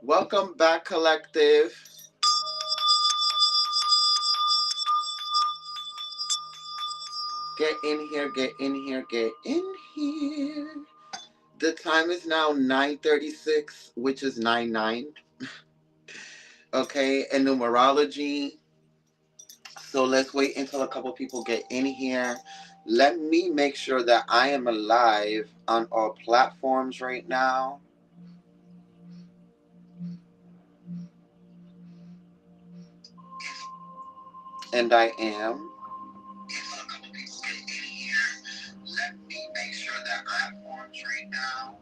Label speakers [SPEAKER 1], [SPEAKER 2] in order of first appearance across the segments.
[SPEAKER 1] Welcome back, collective. Get in here, get in here, get in here. The time is now 9:36, which is 9-9. Okay, in numerology. So let's wait until a couple people get in here. Let me make sure that I am alive on all platforms right now. And I am. Let me make sure that I'm on right now.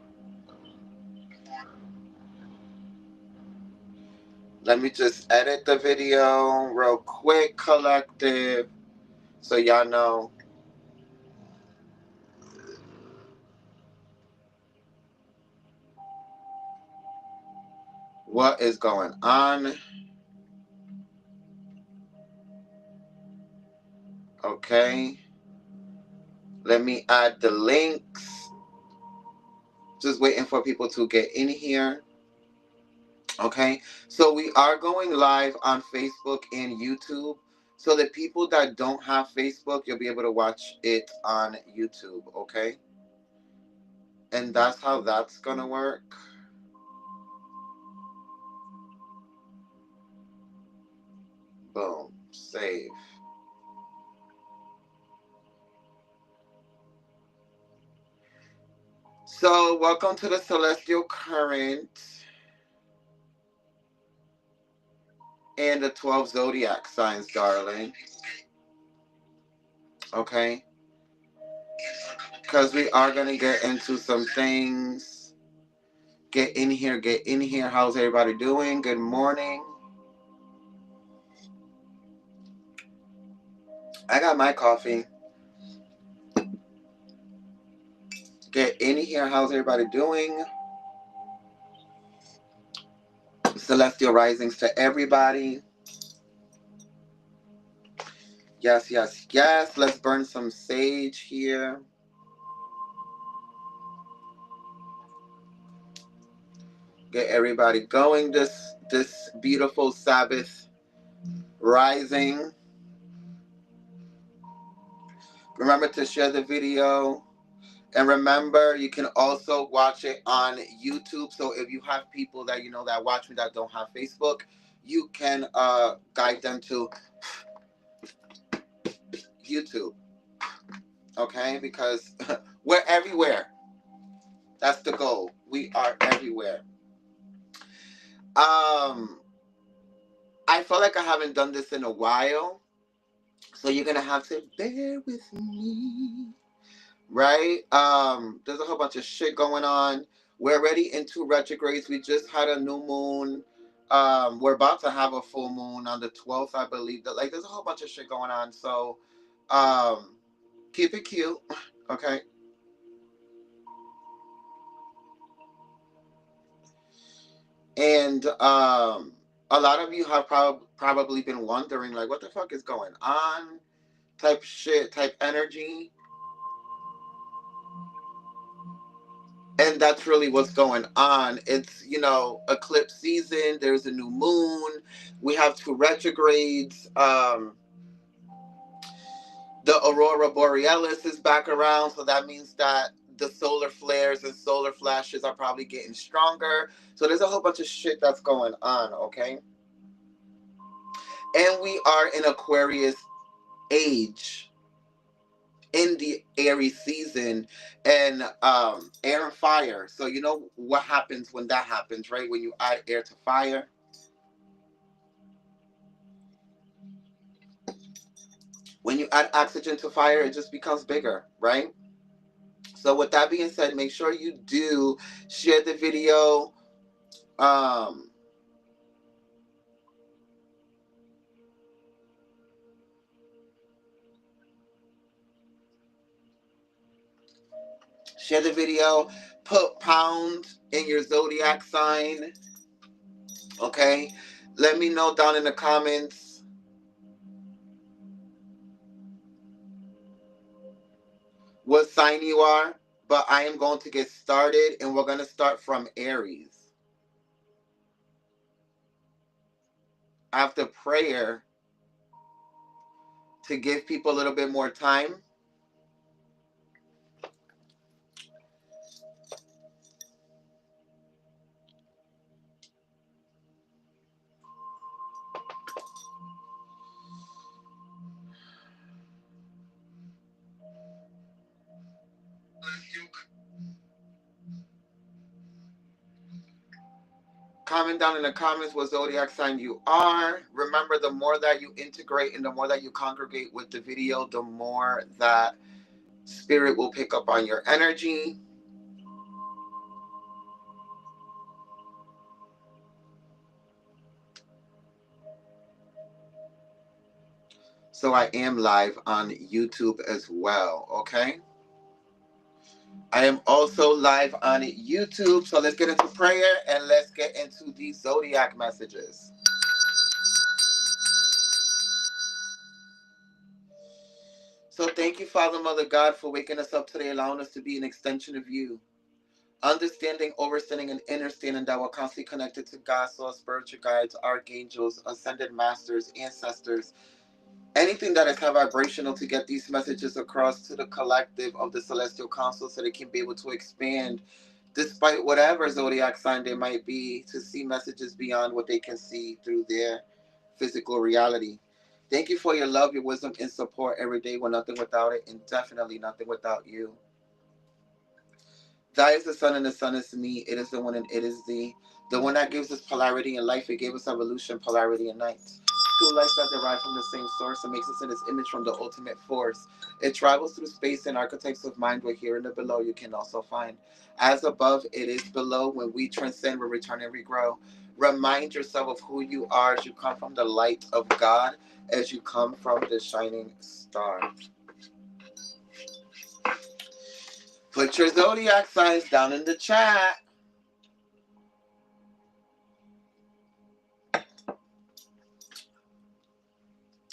[SPEAKER 1] Let me just edit the video real quick, collective, so y'all know what is going on. Okay. Let me add the links. Just waiting for people to get in here. Okay. So we are going live on Facebook and YouTube. So the people that don't have Facebook, you'll be able to watch it on YouTube. Okay. And that's how that's going to work. Boom. Save. So, welcome to the Celestial Current and the 12 Zodiac signs, darling. Okay? Because we are going to get into some things. Get in here, get in here. How's everybody doing? Good morning. I got my coffee. Get in here. How's everybody doing? Celestial risings to everybody. Yes, yes, yes. Let's burn some sage here. Get everybody going this beautiful Sabbath rising. Remember to share the video. And remember, you can also watch it on YouTube. So if you have people that you know that watch me that don't have Facebook, you can guide them to YouTube. Okay? Because we're everywhere. That's the goal. We are everywhere. I feel like I haven't done this in a while. So you're gonna have to bear with me. Right? There's a whole bunch of shit going on. We're already into retrogrades. We just had a new moon. We're about to have a full moon on the 12th, I believe. That like there's a whole bunch of shit going on. So keep it cute. Okay. And a lot of you have probably been wondering like what the fuck is going on? Type shit, type energy. And that's really what's going on. It's, eclipse season. There's a new moon. We have two retrogrades. The aurora borealis is back around, so that means that the solar flares and solar flashes are probably getting stronger. So there's a whole bunch of shit that's going on, okay? And we are in Aquarius age, in the Aries season, and air and fire. So you know what happens when that happens, right? When you add air to fire. When you add oxygen to fire, it just becomes bigger, right? So with that being said, make sure you do share the video. Um, Share the video. Put pound in your zodiac sign. Okay? Let me know down in the comments what sign you are. But I am going to get started, and we're going to start from Aries. after prayer to give people a little bit more time. Comment down in the comments what zodiac sign you are. Remember, the more that you integrate and the more that you congregate with the video, the more that spirit will pick up on your energy. So I am live on YouTube as well, okay? I am also live on YouTube. So let's get into prayer and let's get into these zodiac messages. So thank you, Father, Mother God, for waking us up today, allowing us to be an extension of you. Understanding, overstanding, and understanding that we're constantly connected to God, so our spiritual guides, archangels, ascended masters, ancestors, anything that is high vibrational to get these messages across to the collective of the celestial council so they can be able to expand despite whatever zodiac sign they might be, to see messages beyond what they can see through their physical reality. Thank you for your love, your wisdom, and support every day. We're nothing without it, and definitely nothing without you. Thy is the sun, and the sun is me. It is the one, and it is thee. The one that gives us polarity in life. It gave us evolution, polarity in night. Two lights that derive from the same source and makes us in its image from the ultimate force. It travels through space and archetypes of mind where here and the below you can also find. As above, it is below. When we transcend, we return and regrow. Remind yourself of who you are as you come from the light of God, as you come from the shining star. Put your zodiac signs down in the chat.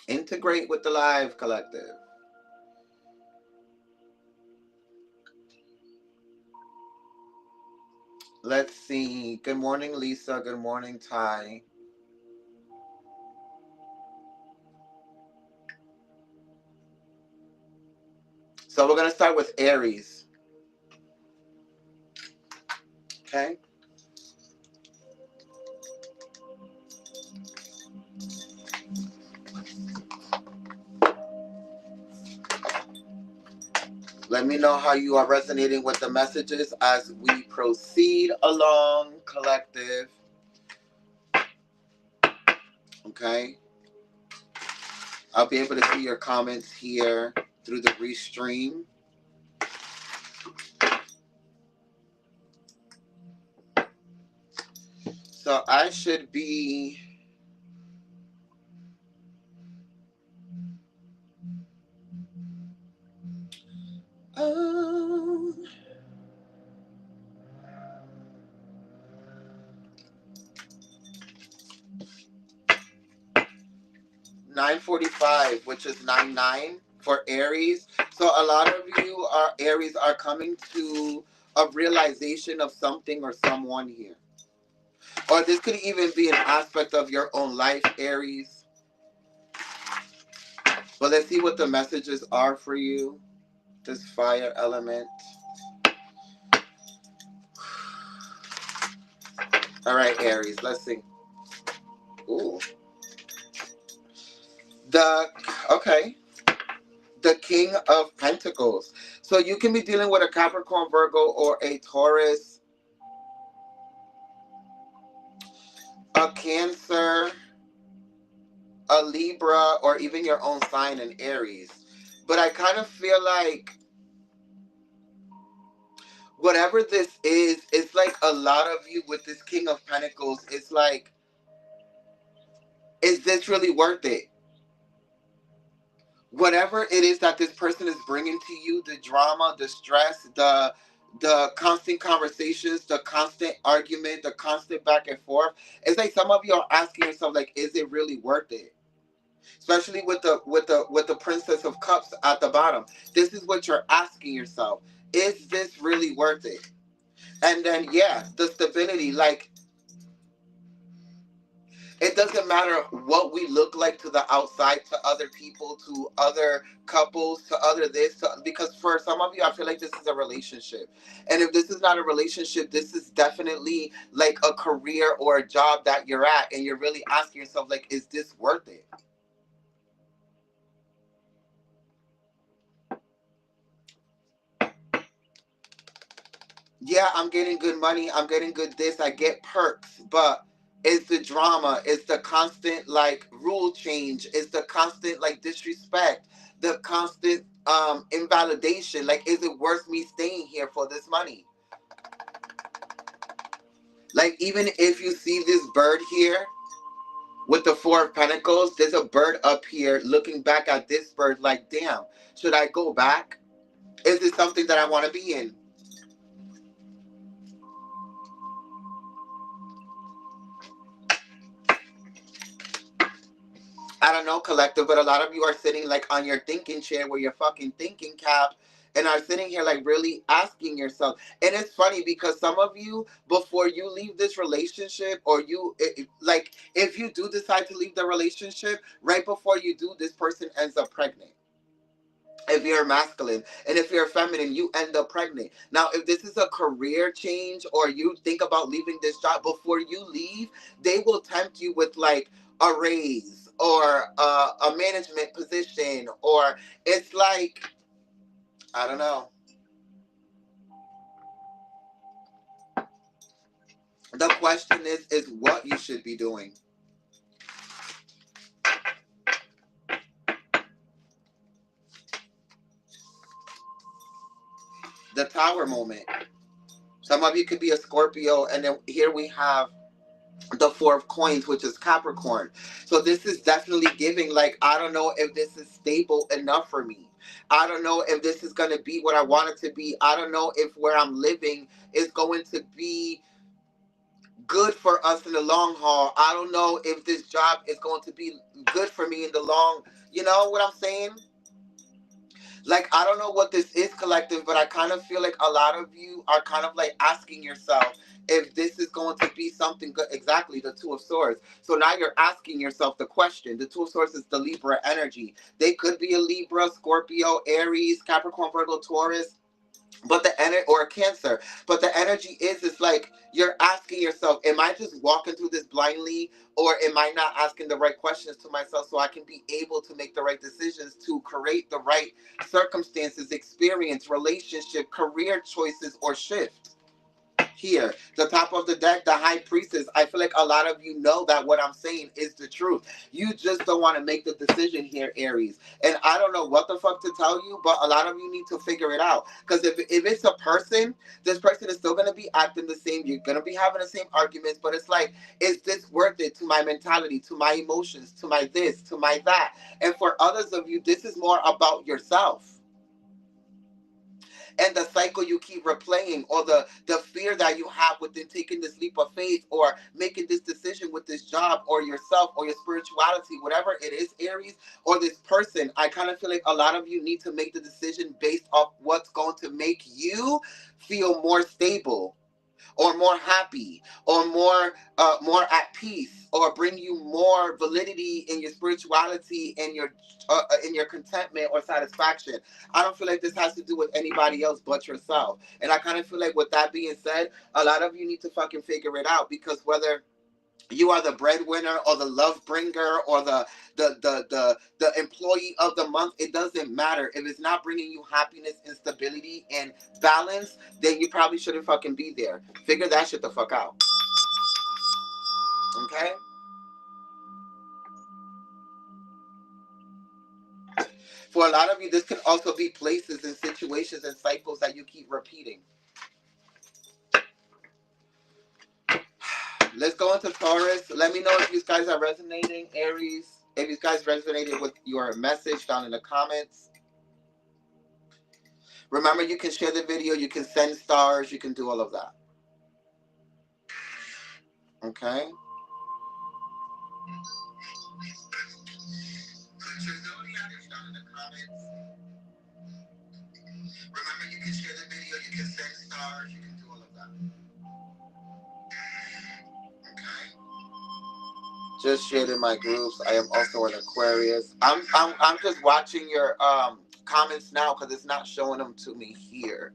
[SPEAKER 1] Integrate with the live collective. Let's see. Good morning, Lisa. Good morning, Ty. So we're going to start with Aries. Okay? Let me know how you are resonating with the messages as we proceed along, collective. Okay? I'll be able to see your comments here through the Restream. So I should be... Oh... 9:45, which is 9/9 for Aries. So a lot of you are Aries are coming to a realization of something or someone here. Or this could even be an aspect of your own life, Aries. But let's see what the messages are for you. This fire element. All right, Aries, let's see. Ooh. Okay. The King of Pentacles. So you can be dealing with a Capricorn, Virgo, or a Taurus, a Cancer, a Libra, or even your own sign in Aries. But I kind of feel like whatever this is, it's like a lot of you with this King of Pentacles, it's like, is this really worth it? Whatever it is that this person is bringing to you, the drama, the stress, the constant conversations, the constant argument, the constant back and forth, it's like some of you are asking yourself, like, is it really worth it? Especially with the Princess of Cups at the bottom. This is what you're asking yourself. Is this really worth it? And then, yeah, the stability, like, It doesn't matter what we look like to the outside, to other people, to other couples, to other this, because for some of you, I feel like this is a relationship. And if this is not a relationship, this is definitely like a career or a job that you're at, and you're really asking yourself, like, is this worth it? Yeah, I'm getting good money, I'm getting good this, I get perks, but it's the drama, it's the constant like rule change, it's the constant like disrespect, the constant invalidation. Like, is it worth me staying here for this money? Like, even if you see this bird here with the Four of Pentacles, there's a bird up here looking back at this bird like, damn, should I go back? Is this something that I want to be in? I don't know, collective, but a lot of you are sitting like on your thinking chair with your fucking thinking cap and are sitting here like really asking yourself. And it's funny because some of you, before you leave this relationship, or like, if you do decide to leave the relationship, right before you do, this person ends up pregnant. If you're masculine, and if you're feminine, you end up pregnant. Now, if this is a career change, or you think about leaving this job, before you leave, they will tempt you with like a raise, or a management position, or it's like, I don't know. The question is what you should be doing. The Tower moment. Some of you could be a Scorpio, and then here we have the Four of Coins, which is Capricorn. So this is definitely giving like, I don't know if this is stable enough for me. I don't know if this is going to be what I want it to be. I don't know if where I'm living is going to be good for us in the long haul. I don't know if this job is going to be good for me in the long, you know what I'm saying? Like, I don't know what this is, collective, but I kind of feel like a lot of you are kind of like asking yourself if this is going to be something good. Exactly, the Two of Swords. So now you're asking yourself the question. The Two of Swords is the Libra energy. They could be a Libra, Scorpio, Aries, Capricorn, Virgo, Taurus, but the energy, or Cancer, but the energy is like, you're asking yourself, am I just walking through this blindly, or am I not asking the right questions to myself so I can be able to make the right decisions to create the right circumstances, experience, relationship, career choices, or shift? Here, the top of the deck, the High Priestess. I feel like a lot of you know that what I'm saying is the truth. You just don't want to make the decision here, Aries. And I don't know what the fuck to tell you, but a lot of you need to figure it out. Because if it's a person, this person is still going to be acting the same. You're going to be having the same arguments, but it's like, is this worth it to my mentality, to my emotions, to my this, to my that? And for others of you, this is more about yourself and the cycle you keep replaying, or the fear that you have within taking this leap of faith, or making this decision with this job, or yourself, or your spirituality, whatever it is, Aries, or this person. I kind of feel like a lot of you need to make the decision based off what's going to make you feel more stable, or more happy, or more at peace, or bring you more validity in your spirituality, and your in your contentment or satisfaction. I don't feel like this has to do with anybody else but yourself. And I kind of feel like, with that being said, a lot of you need to fucking figure it out, because whether you are the breadwinner, or the love bringer, or the employee of the month, it doesn't matter. If it's not bringing you happiness and stability and balance, then you probably shouldn't fucking be there. Figure that shit the fuck out. Okay? For a lot of you, this can also be places and situations and cycles that you keep repeating. Let's go into Taurus. Let me know if you guys are resonating, Aries. If you guys resonated with your message down in the comments. Remember, you can share the video, you can send stars, you can do all of that. Okay? Put your zodiacs down in the comments. Remember, you can share the video, you can send stars, you can do all of that. Okay? Just shared in my groups. I am also an Aquarius. I'm just watching your comments now because it's not showing them to me here,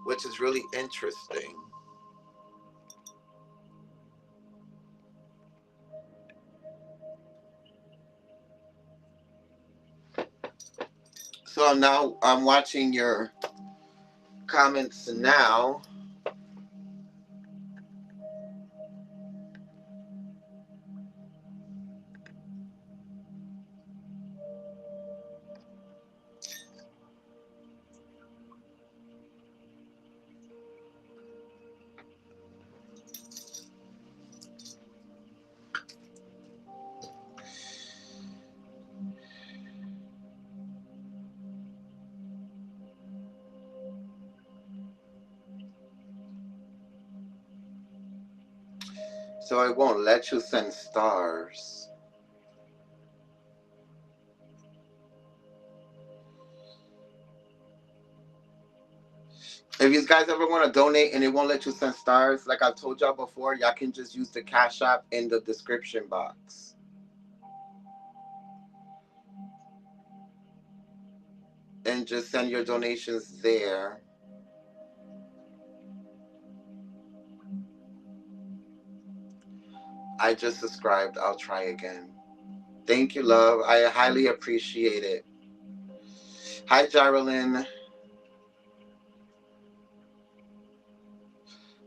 [SPEAKER 1] which is really interesting. So now I'm watching your comments now. So I won't let you send stars. If you guys ever want to donate and it won't let you send stars, like I've told y'all before, y'all can just use the Cash App in the description box. And just send your donations there. I just subscribed. I'll try again. Thank you, love. I highly appreciate it. Hi, Jarlyn.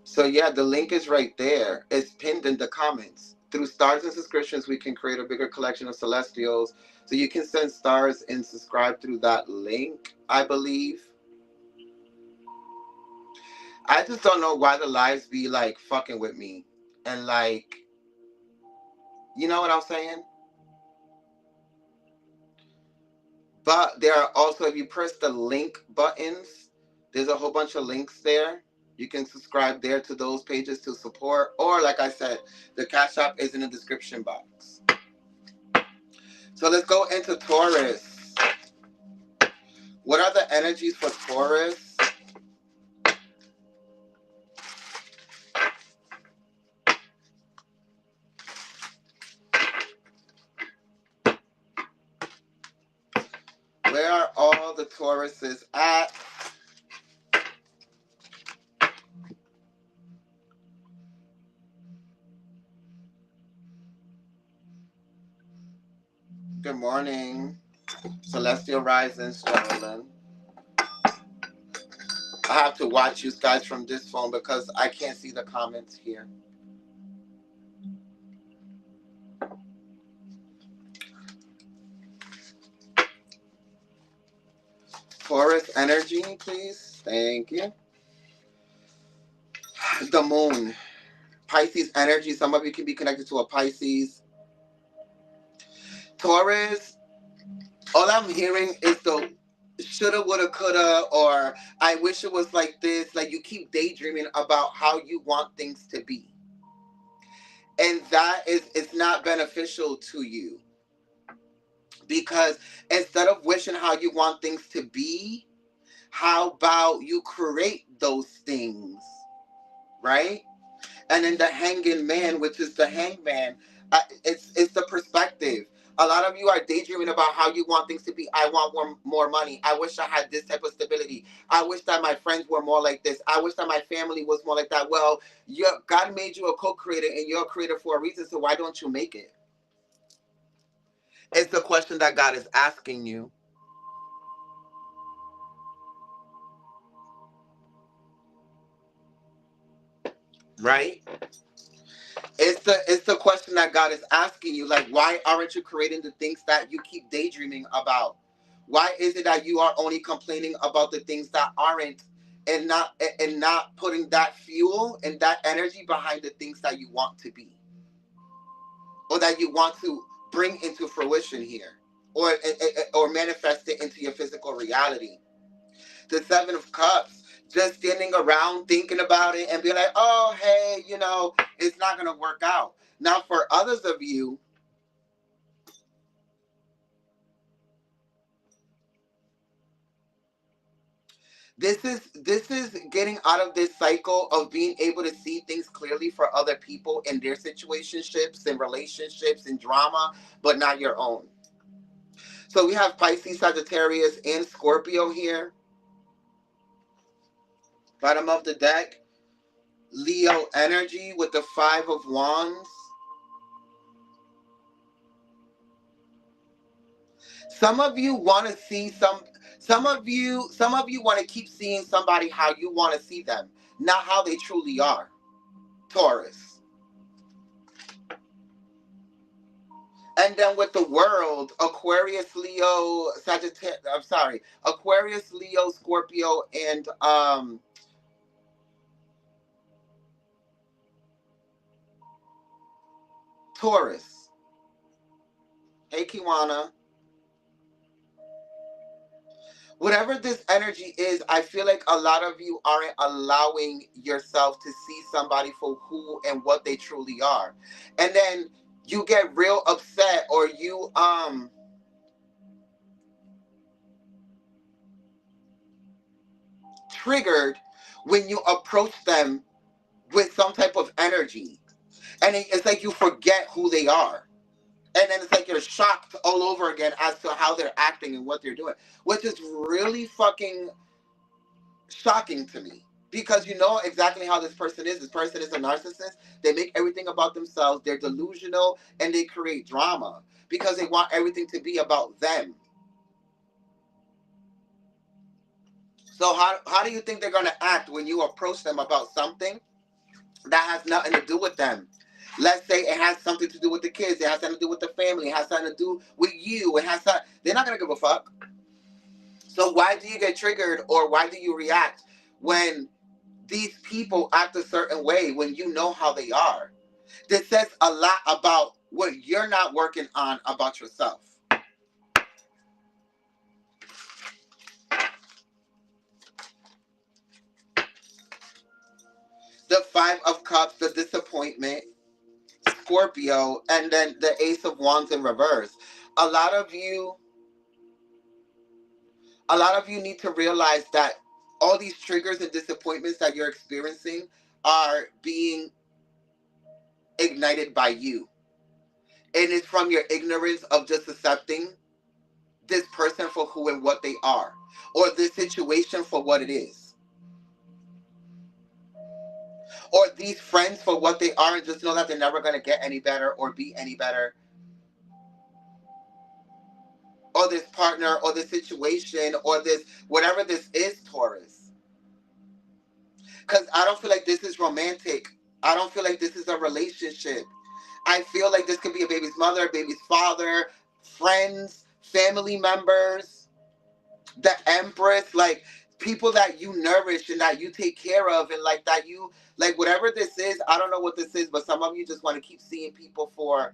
[SPEAKER 1] So yeah, the link is right there. It's pinned in the comments. Through stars and subscriptions, we can create a bigger collection of celestials. So you can send stars and subscribe through that link, I believe. I just don't know why the lives be like fucking with me. And like, you know what I'm saying? But there are also, if you press the link buttons, there's a whole bunch of links there. You can subscribe there to those pages to support. Or like I said, the Cash App is in the description box. So let's go into Taurus. What are the energies for Taurus? Where are all the Tauruses at? Good morning. Celestial Risings, gentlemen. I have to watch you guys from this phone because I can't see the comments here. Taurus energy, please. Thank you. The moon. Pisces energy. Some of you can be connected to a Pisces. Taurus, all I'm hearing is the shoulda, woulda, coulda, or I wish it was like this. Like you keep daydreaming about how you want things to be. And that is not beneficial to you. Because instead of wishing how you want things to be, how about you create those things? Right? And then the hanging man, which is the hangman, it's the perspective. A lot of you are daydreaming about how you want things to be. I want more money. I wish I had this type of stability. I wish that my friends were more like this. I wish that my family was more like that. Well, God made you a co-creator and you're a creator for a reason, so why don't you make it? It's the question that God is asking you. Right? It's the question that God is asking you. Like, why aren't you creating the things that you keep daydreaming about? Why is it that you are only complaining about the things that aren't, and not putting that fuel and that energy behind the things that you want to be, or that you want to bring into fruition here, or manifest it into your physical reality? The Seven of Cups, just standing around thinking about it and be like, oh, hey, it's not going to work out. Now, for others of you, This is getting out of this cycle of being able to see things clearly for other people and their situationships and relationships and drama, but not your own. So we have Pisces, Sagittarius, and Scorpio here. Bottom of the deck, Leo energy with the Five of Wands. Some of you want to see some of you want to keep seeing somebody how you want to see them, not how they truly are. Taurus. And then with the world, Aquarius, Leo, Sagittarius, I'm sorry, Aquarius, Leo, Scorpio, and Taurus. Hey, Kiwana. Whatever this energy is, I feel like a lot of you aren't allowing yourself to see somebody for who and what they truly are. And then you get real upset, or you triggered when you approach them with some type of energy. And it's like you forget who they are. And then it's like you're shocked all over again as to how they're acting and what they're doing, which is really fucking shocking to me, because you know exactly how this person is. This person is a narcissist. They make everything about themselves. They're delusional, and they create drama because they want everything to be about them. So how do you think they're going to act when you approach them about something that has nothing to do with them? Let's say it has something to do with the kids. It has something to do with the family. It has something to do with you. They're not going to give a fuck. So why do you get triggered, or why do you react when these people act a certain way when you know how they are? This says a lot about what you're not working on about yourself. The Five of Cups, the disappointment, Scorpio, and then the Ace of Wands in reverse. A lot of you, a lot of you need to realize that all these triggers and disappointments that you're experiencing are being ignited by you. And it's from your ignorance of just accepting this person for who and what they are, or this situation for what it is, or these friends for what they are, and just know that they're never going to get any better or be any better, or this partner or this situation or this whatever this is, Taurus. Because I don't feel like this is romantic. I don't feel like this is a relationship. I feel like this could be a baby's mother, a baby's father, friends, family members, the Empress, like people that you nourish and that you take care of, and like that you, like whatever this is. I don't know what this is, but some of you just want to keep seeing people for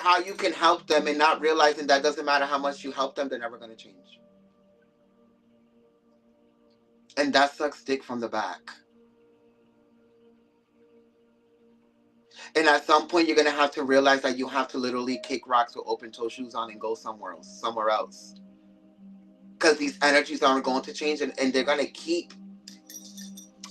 [SPEAKER 1] how you can help them, and not realizing that doesn't matter how much you help them, they're never going to change. And that sucks dick from the back. And at some point, you're going to have to realize that you have to literally kick rocks with open toe shoes on and go somewhere else. Somewhere else. Because these energies aren't going to change, and they're going to keep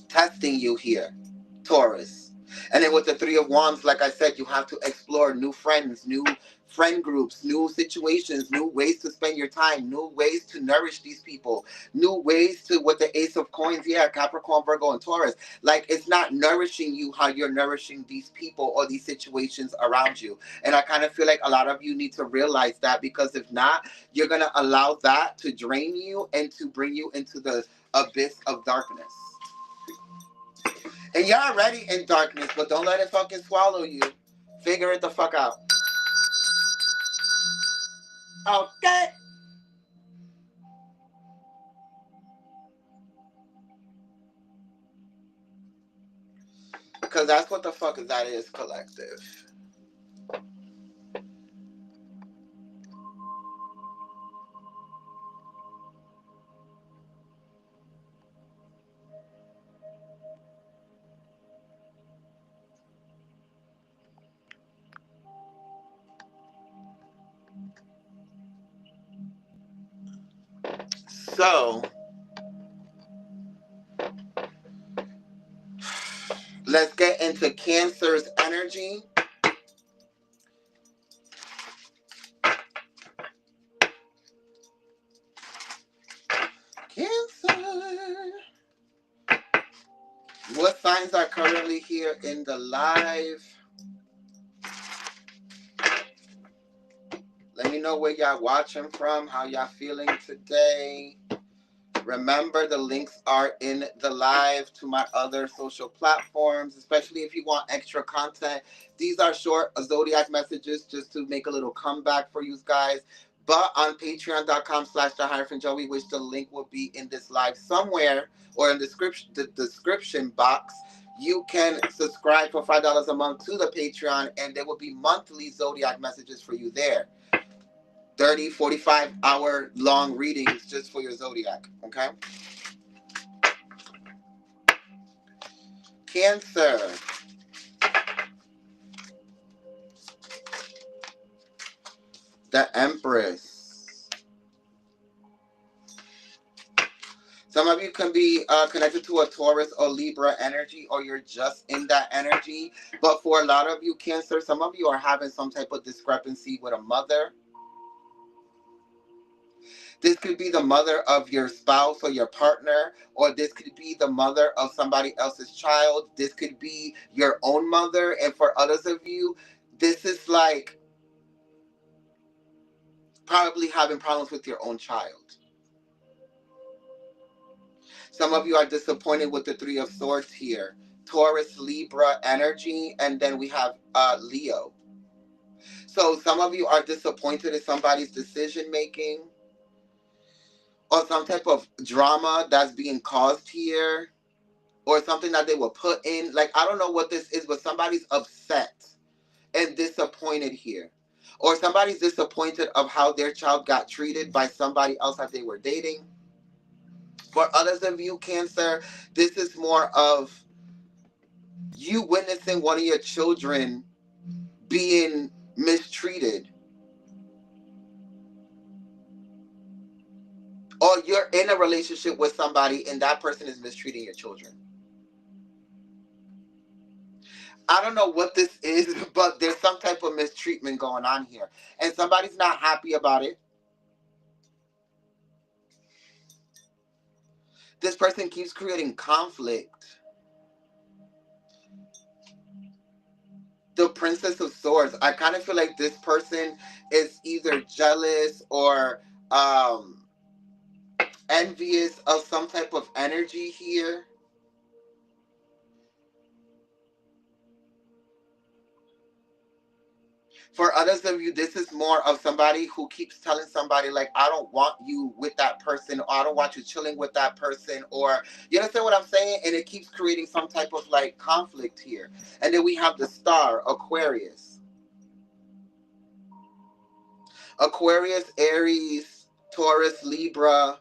[SPEAKER 1] testing you here, Taurus. And then with the Three of Wands, like I said, you have to explore new friends, new friend groups, new situations, new ways to spend your time, new ways to nourish these people, new ways to, with the Ace of Coins, yeah, Capricorn, Virgo, and Taurus. Like, it's not nourishing you how you're nourishing these people or these situations around you. And I kind of feel like a lot of you need to realize that, because if not, you're going to allow that to drain you and to bring you into the abyss of darkness. And you're already in darkness, but don't let it fucking swallow you. Figure it the fuck out. Okay? Because that's what the fuck that is, collective. So let's get into Cancer's energy. Cancer. What signs are currently here in the live? Let me know where y'all watching from, how y'all feeling today. Remember, the links are in the live to my other social platforms, especially if you want extra content. These are short zodiac messages just to make a little comeback for you guys. But on patreon.com/the-joey, which the link will be in this live somewhere or in the description box, you can subscribe for $5 a month to the Patreon, and there will be monthly zodiac messages for you there. 30, 45-hour long readings just for your zodiac, okay? Cancer. The Empress. Some of you can be connected to a Taurus or Libra energy, or you're just in that energy. But for a lot of you, Cancer, some of you are having some type of discrepancy with a mother. This could be the mother of your spouse or your partner, or this could be the mother of somebody else's child. This could be your own mother. And for others of you, this is like probably having problems with your own child. Some of you are disappointed with the Three of Swords here. Taurus, Libra energy, and then we have Leo. So some of you are disappointed in somebody's decision making, or some type of drama that's being caused here, or something that they were put in. Like, I don't know what this is, but somebody's upset and disappointed here. Or somebody's disappointed of how their child got treated by somebody else that they were dating. For others of you, Cancer, this is more of you witnessing one of your children being mistreated. Or you're in a relationship with somebody and that person is mistreating your children. I don't know what this is, but there's some type of mistreatment going on here. And somebody's not happy about it. This person keeps creating conflict. The Princess of Swords. I kind of feel like this person is either jealous or envious of some type of energy here. For others of you, this is more of somebody who keeps telling somebody, like, I don't want you with that person, or I don't want you chilling with that person, or, you understand what I'm saying? And it keeps creating some type of, like, conflict here. And then we have the star, Aquarius. Aquarius, Aries, Taurus, Libra.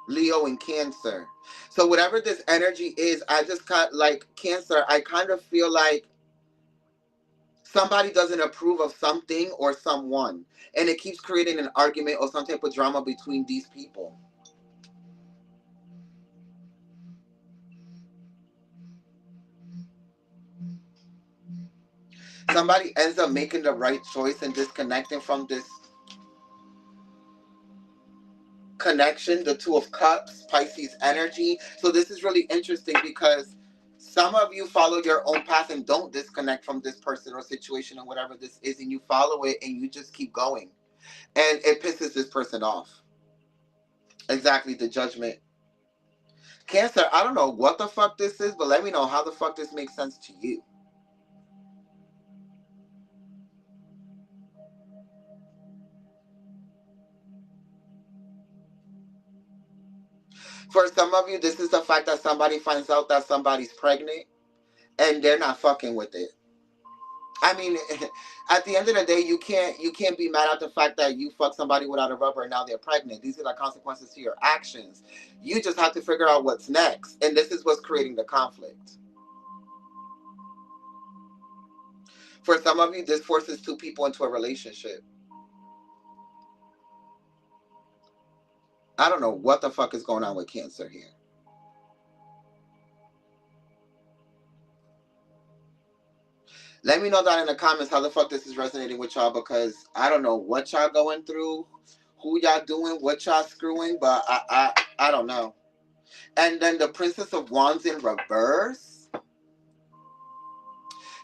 [SPEAKER 1] Leo and Cancer. So whatever this energy is, I just got, like, Cancer, I kind of feel like somebody doesn't approve of something or someone, and it keeps creating an argument or some type of drama between these people. Somebody ends up making the right choice and disconnecting from this connection, the Two of Cups, Pisces energy. So this is really interesting because some of you follow your own path and don't disconnect from this person or situation or whatever this is, and you follow it and you just keep going. And it pisses this person off. Exactly, the Judgment. Cancer, I don't know what the fuck this is, but let me know how the fuck this makes sense to you. For some of you, this is the fact that somebody finds out that somebody's pregnant and they're not fucking with it. I mean, at the end of the day, you can't be mad at the fact that you fuck somebody without a rubber and now they're pregnant. These are the consequences to your actions. You just have to figure out what's next, and this is what's creating the conflict. For some of you, this forces two people into a relationship. I don't know what the fuck is going on with Cancer here. Let me know down in the comments how the fuck this is resonating with y'all, because I don't know what y'all going through, who y'all doing, what y'all screwing, but I don't know. And then the Princess of Wands in reverse.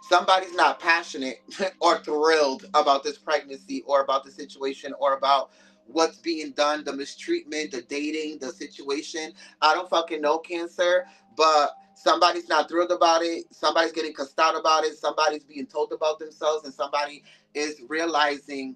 [SPEAKER 1] Somebody's not passionate or thrilled about this pregnancy or about the situation or about what's being done, the mistreatment, the dating, the situation. I don't fucking know, Cancer, but somebody's not thrilled about it. Somebody's getting cussed out about it. Somebody's being told about themselves, and somebody is realizing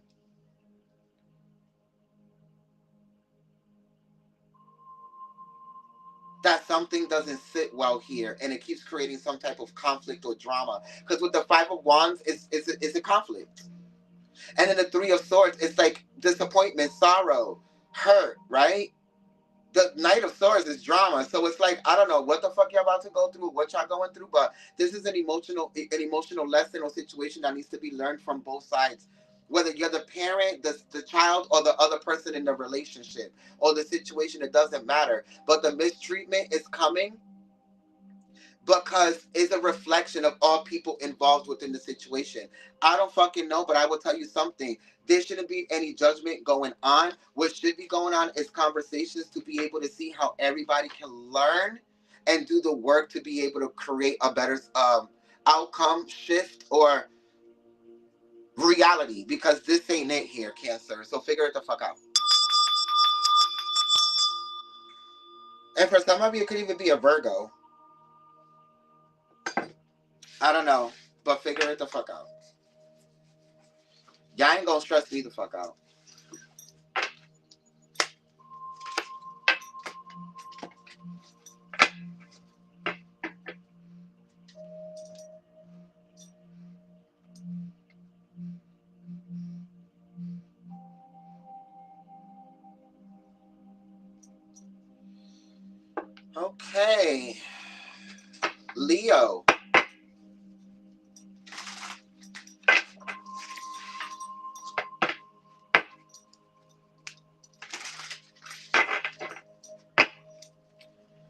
[SPEAKER 1] that something doesn't sit well here, and it keeps creating some type of conflict or drama. Because with the Five of Wands, it's a conflict. And then the Three of Swords, it's like disappointment, sorrow, hurt, right? The Knight of Swords is drama. So it's like, I don't know what the fuck you're about to go through, what y'all going through, but this is an emotional lesson or situation that needs to be learned from both sides. Whether you're the parent, the child, or the other person in the relationship or the situation, it doesn't matter. But the mistreatment is coming because it's a reflection of all people involved within the situation. I don't fucking know, but I will tell you something. There shouldn't be any judgment going on. What should be going on is conversations to be able to see how everybody can learn and do the work to be able to create a better outcome, shift, or reality. Because this ain't it here, Cancer. So figure it the fuck out. And for some of you, it could even be a Virgo. I don't know, but figure it the fuck out. Y'all ain't gonna stress me the fuck out. Okay. Leo.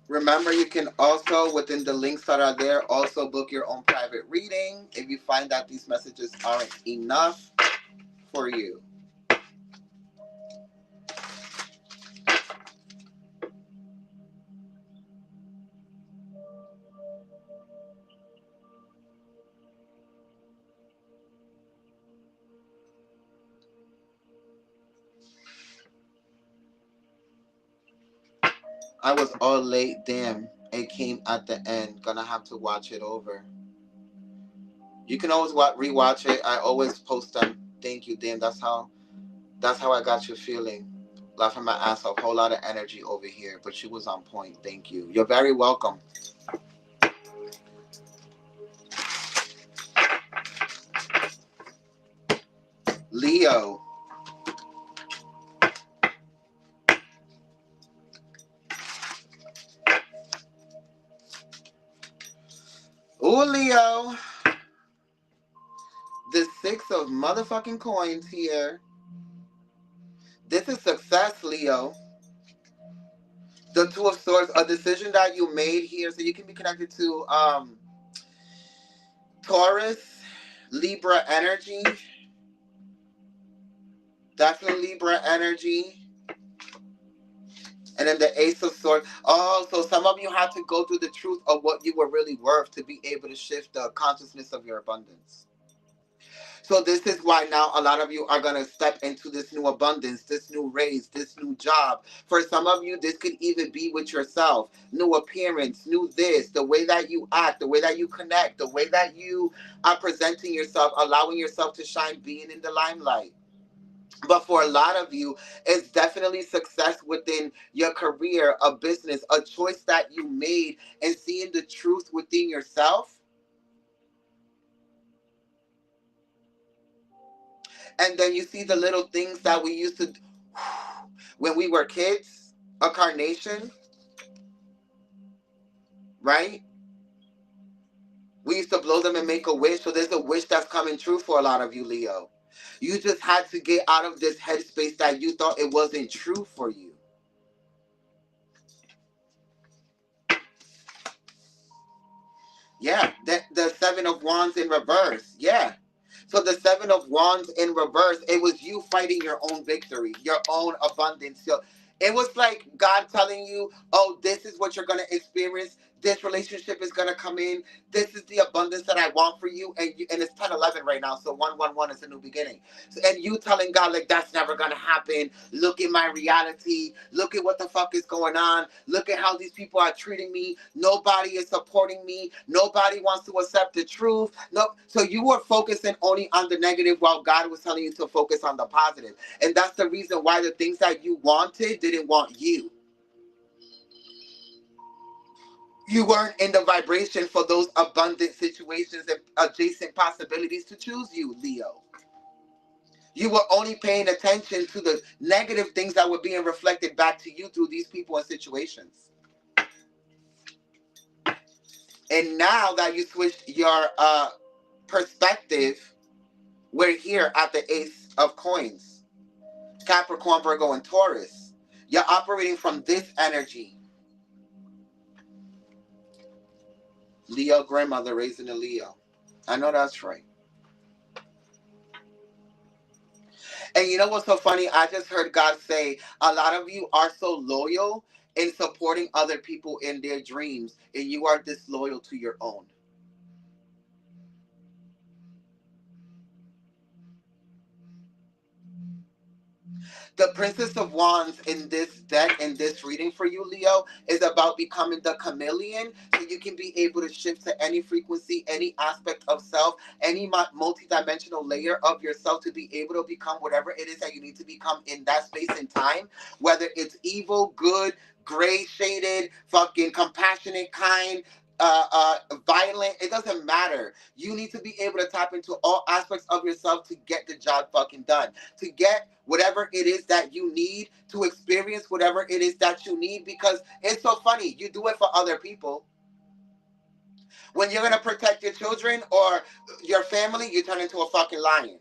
[SPEAKER 1] Remember, you can also, within the links that are there, also book your own private reading if you find that these messages aren't enough for you. I was all late, damn. It came at the end. Gonna have to watch it over. You can always rewatch it. I always post them. Thank you, damn. That's how I got you feeling. Laughing my ass off. Whole lot of energy over here, but she was on point. Thank you. You're very welcome. Leo. Ooh, Leo. The Six of motherfucking coins here. This is success, Leo. The Two of Swords, a decision that you made here, so you can be connected to Taurus, Libra energy. Definitely Libra energy. And then the Ace of Swords. Oh, so some of you had to go through the truth of what you were really worth to be able to shift the consciousness of your abundance. So this is why now a lot of you are going to step into this new abundance, this new raise, this new job. For some of you, this could even be with yourself. New appearance, new this, the way that you act, the way that you connect, the way that you are presenting yourself, allowing yourself to shine, being in the limelight. But for a lot of you, it's definitely success within your career, a business, a choice that you made, and seeing the truth within yourself. And then you see the little things that we used to do when we were kids, a carnation, right? We used to blow them and make a wish. So there's a wish that's coming true for a lot of you, Leo. You just had to get out of this headspace that you thought it wasn't true for you. Yeah, the Seven of Wands in reverse. Yeah. So the Seven of Wands in reverse, it was you fighting your own victory, your own abundance. So it was like God telling you, oh, this is what you're going to experience. This relationship is going to come in. This is the abundance that I want for you. And it's 10-11 right now. So 111 is a new beginning. So, and you telling God, like, that's never going to happen. Look at my reality. Look at what the fuck is going on. Look at how these people are treating me. Nobody is supporting me. Nobody wants to accept the truth. No. So you were focusing only on the negative while God was telling you to focus on the positive. And that's the reason why the things that you wanted didn't want you. You weren't in the vibration for those abundant situations and adjacent possibilities to choose you, Leo. You were only paying attention to the negative things that were being reflected back to you through these people and situations. And now that you switched your perspective, we're here at the Ace of Coins. Capricorn, Virgo, and Taurus. You're operating from this energy. Leo grandmother raising a Leo. I know that's right. And you know what's so funny? I just heard God say a lot of you are so loyal in supporting other people in their dreams, and you are disloyal to your own. The Princess of Wands in this deck, in this reading for you, Leo, is about becoming the chameleon so you can be able to shift to any frequency, any aspect of self, any multi-dimensional layer of yourself to be able to become whatever it is that you need to become in that space and time, whether it's evil, good, gray shaded, fucking compassionate, kind, violent. It doesn't matter. You need to be able to tap into all aspects of yourself to get the job fucking done, to get whatever it is that you need, to experience whatever it is that you need, because it's so funny. You do it for other people. When you're going to protect your children or your family, you turn into a fucking lion.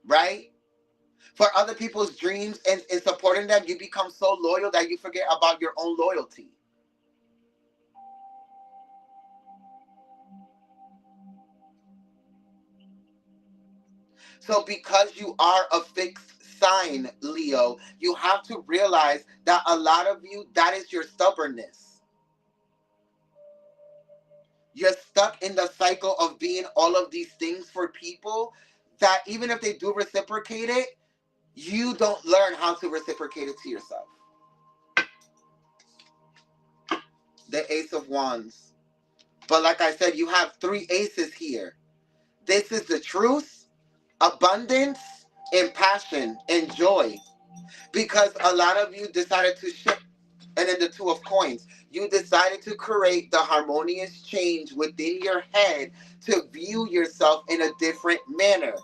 [SPEAKER 1] Right? For other people's dreams and supporting them, you become so loyal that you forget about your own loyalty. So because you are a fixed sign, Leo, you have to realize that a lot of you, that is your stubbornness. You're stuck in the cycle of being all of these things for people that even if they do reciprocate it, you don't learn how to reciprocate it to yourself. The Ace of Wands. But like I said, you have 3 aces here. This is the truth, abundance, and passion, and joy. Because a lot of you decided to shift. And then the 2 of Coins. You decided to create the harmonious change within your head to view yourself in a different manner.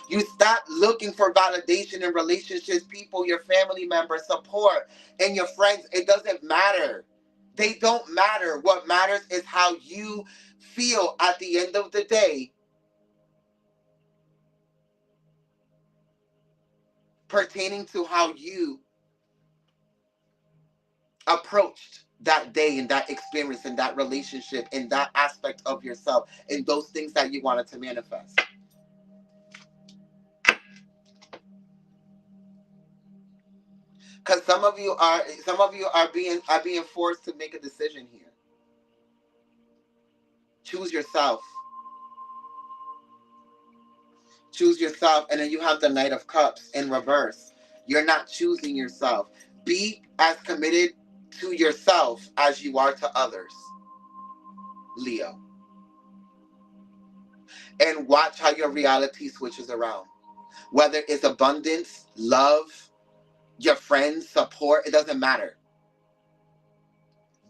[SPEAKER 1] You stop looking for validation in relationships, people, your family members, support, and your friends. It doesn't matter. They don't matter. What matters is how you feel at the end of the day pertaining to how you approached that day and that experience and that relationship and that aspect of yourself and those things that you wanted to manifest. Because some of you are being forced to make a decision here. Choose yourself. Choose yourself. And then you have the Knight of Cups in reverse. You're not choosing yourself. Be as committed to yourself as you are to others, Leo. And watch how your reality switches around. Whether it's abundance, love, your friends, support, it doesn't matter.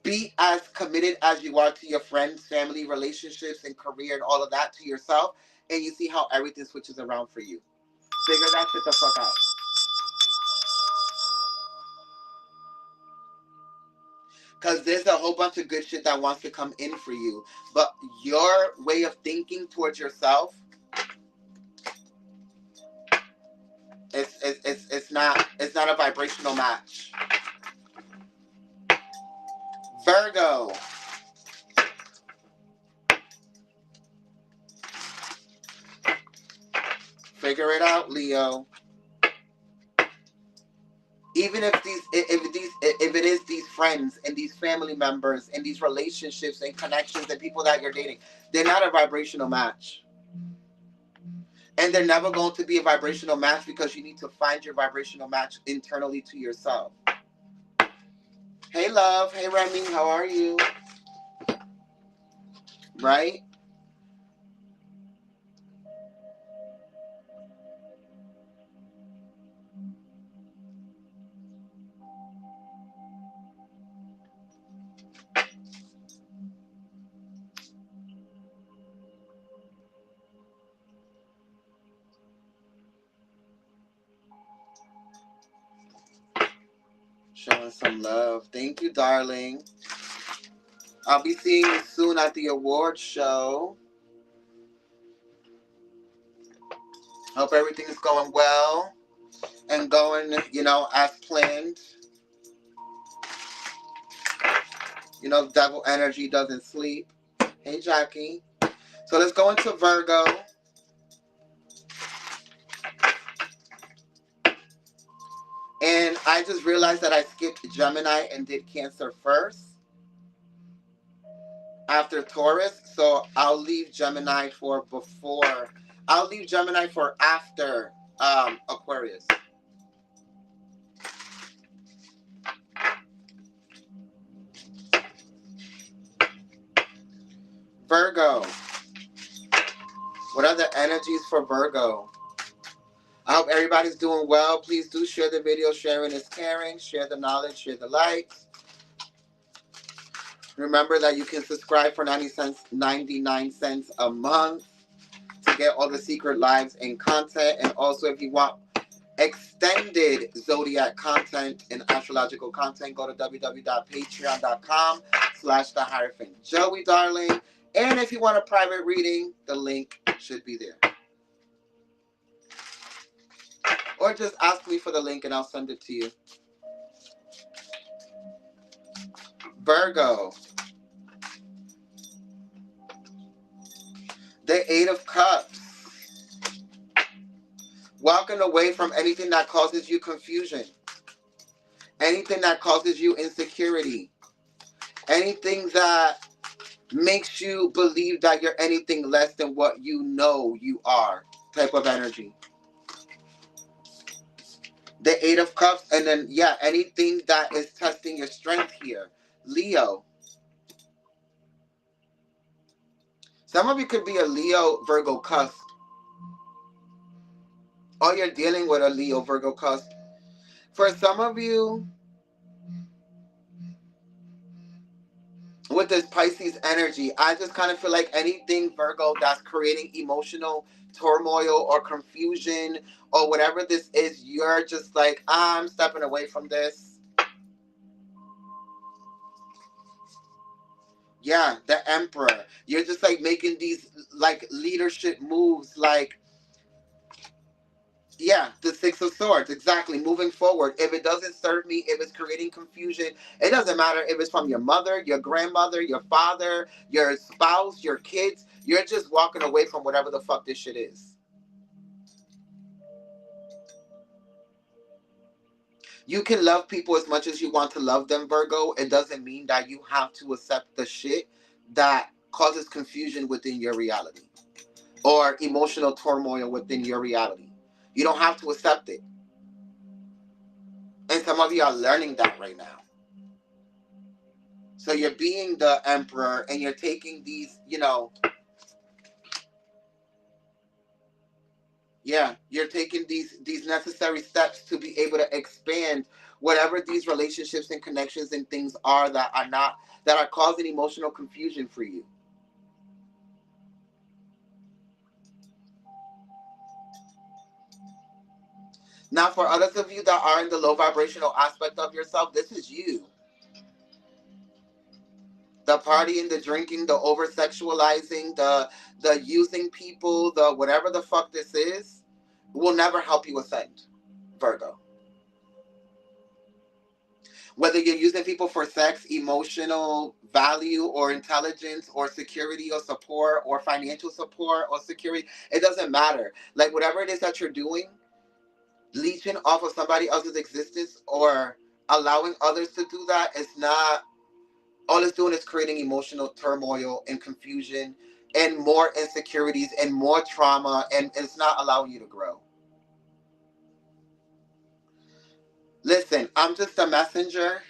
[SPEAKER 1] Be as committed as you are to your friends, family, relationships, and career and all of that to yourself, and you see how everything switches around for you. Figure that shit the fuck out. Because there's a whole bunch of good shit that wants to come in for you. But your way of thinking towards yourself, it's not a vibrational match. Virgo. Figure it out, Leo. Even if if it is these friends and these family members and these relationships and connections and people that you're dating, they're not a vibrational match. And they're never going to be a vibrational match because you need to find your vibrational match internally to yourself. Hey, love. Hey, Remy. How are you? Right? Showing some love. Thank you, darling. I'll be seeing you soon at the award show. Hope everything is going well and going, as planned. Devil energy doesn't sleep. Hey, Jackie. So let's go into Virgo. And I just realized that I skipped Gemini and did Cancer first after Taurus. So I'll leave Gemini for before. I'll leave Gemini for after Aquarius. Virgo. What are the energies for Virgo? I hope everybody's doing well. Please do share the video. Sharing is caring. Share the knowledge. Share the likes. Remember that you can subscribe for 99 cents a month to get all the secret lives and content. And also, if you want extended zodiac content and astrological content, go to www.patreon.com/the Joey, darling. And if you want a private reading, the link should be there. Or just ask me for the link and I'll send it to you. Virgo. The Eight of Cups. Walking away from anything that causes you confusion. Anything that causes you insecurity. Anything that makes you believe that you're anything less than what you know you are. Type of energy. The Eight of Cups. And then, anything that is testing your strength here. Leo. Some of you could be a Leo Virgo cusp. Or you're dealing with a Leo Virgo cusp. For some of you, with this Pisces energy, I just kind of feel like anything Virgo that's creating emotional turmoil or confusion or whatever this is, you're just like, I'm stepping away from this. Yeah, the Emperor. You're just like making these like leadership moves, like, the Six of Swords, exactly. Moving forward. If it doesn't serve me, if it's creating confusion, it doesn't matter if it's from your mother, your grandmother, your father, your spouse, your kids. You're just walking away from whatever the fuck this shit is. You can love people as much as you want to love them, Virgo. It doesn't mean that you have to accept the shit that causes confusion within your reality or emotional turmoil within your reality. You don't have to accept it. And some of you are learning that right now. So you're being the Emperor and you're taking these, you're taking these necessary steps to be able to expand whatever these relationships and connections and things are that are causing emotional confusion for you. Now, for others of you that are in the low vibrational aspect of yourself, this is you. The partying, the drinking, the over sexualizing, the using people, the whatever the fuck this is, will never help you ascend, Virgo. Whether you're using people for sex, emotional value, or intelligence, or security, or support, or financial support, or security, it doesn't matter. Like, whatever it is that you're doing, leeching off of somebody else's existence or allowing others to do that is not, all it's doing is creating emotional turmoil and confusion and more insecurities and more trauma, and it's not allowing you to grow. Listen, I'm just a messenger.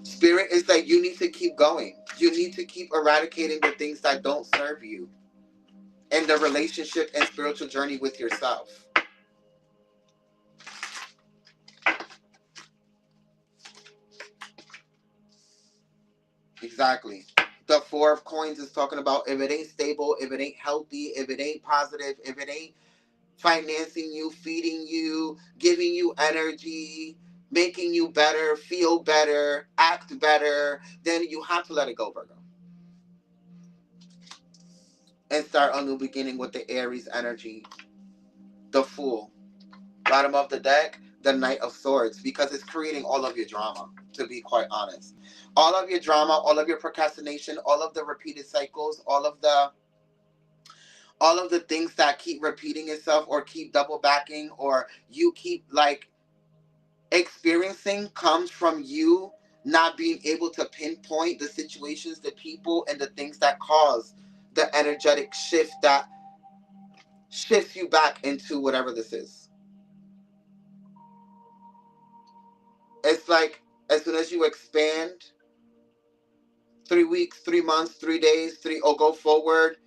[SPEAKER 1] Spirit is that you need to keep going. You need to keep eradicating the things that don't serve you in the relationship and spiritual journey with yourself. Exactly. The Four of Coins is talking about if it ain't stable, if it ain't healthy, if it ain't positive, if it ain't financing you, feeding you, giving you energy, making you better, feel better, act better, then you have to let it go, Virgo. And start a new beginning with the Aries energy. The Fool. Bottom of the deck, the Knight of Swords, because it's creating all of your drama, to be quite honest. All of your drama, all of your procrastination, all of the repeated cycles, all of the things that keep repeating itself or keep double backing or you keep like experiencing comes from you not being able to pinpoint the situations, the people, and the things that cause the energetic shift that shifts you back into whatever this is. It's like as soon as you expand 3 weeks, 3 months, 3 days, or go forward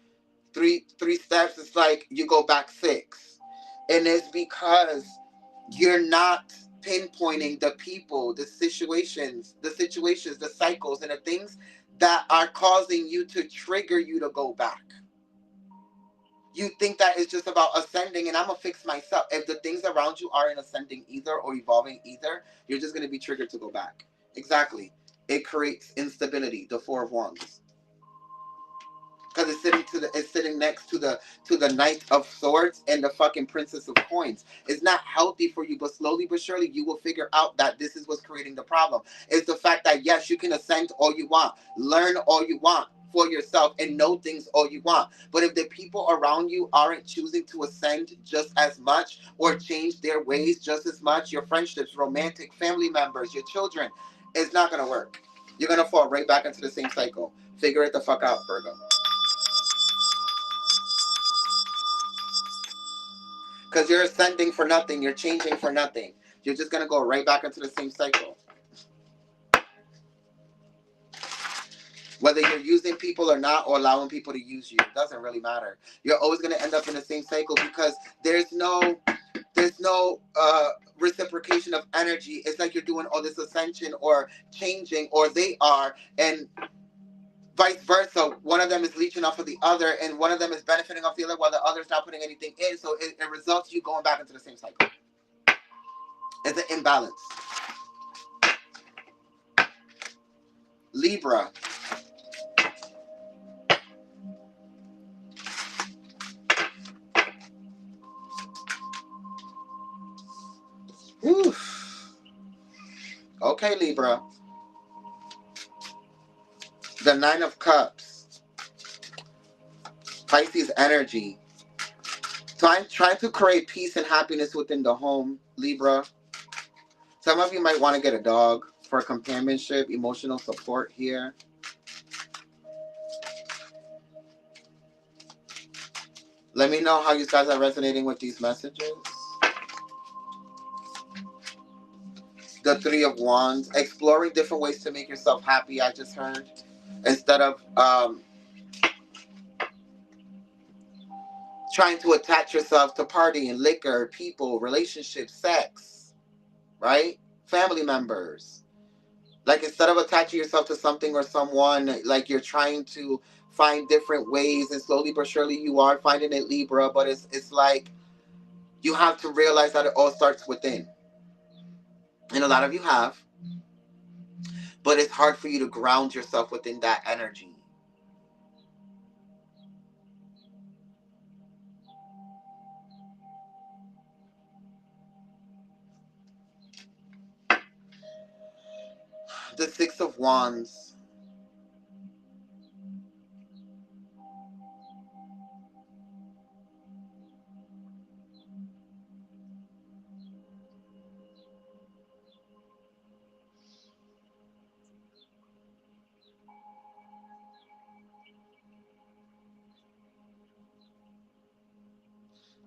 [SPEAKER 1] three steps, it's like you go back 6. And it's because you're not pinpointing the people, the situations, the cycles, and the things that are causing you to trigger you to go back. You think that it's just about ascending and I'm going to fix myself. If the things around you aren't ascending either or evolving either, you're just going to be triggered to go back. Exactly. It creates instability, the Four of Wands. Because it's sitting next to the Knight of Swords and the fucking Princess of Coins. It's not healthy for you, but slowly but surely you will figure out that this is what's creating the problem. It's the fact that yes, you can ascend all you want, learn all you want for yourself, and know things all you want. But if the people around you aren't choosing to ascend just as much or change their ways just as much, your friendships, romantic, family members, your children, it's not gonna work. You're gonna fall right back into the same cycle. Figure it the fuck out, Virgo. Because you're ascending for nothing. You're changing for nothing. You're just going to go right back into the same cycle. Whether you're using people or not, or allowing people to use you, it doesn't really matter. You're always going to end up in the same cycle because there's no reciprocation of energy. It's like you're doing all this ascension or changing, or they are, and vice versa. One of them is leeching off of the other, and one of them is benefiting off the other while the other's not putting anything in. So it results you going back into the same cycle. It's an imbalance. Libra. Oof. Okay, Libra. The Nine of Cups. Pisces energy. So I'm trying to create peace and happiness within the home, Libra. Some of you might want to get a dog for companionship, emotional support here. Let me know how you guys are resonating with these messages. The Three of Wands. Exploring different ways to make yourself happy, I just heard. Instead of trying to attach yourself to partying, liquor, people, relationships, sex, right? Family members. Like instead of attaching yourself to something or someone, like you're trying to find different ways, and slowly but surely you are finding it, Libra, but it's like You have to realize that it all starts within. And a lot of you have, but it's hard for you to ground yourself within that energy. The Six of Wands.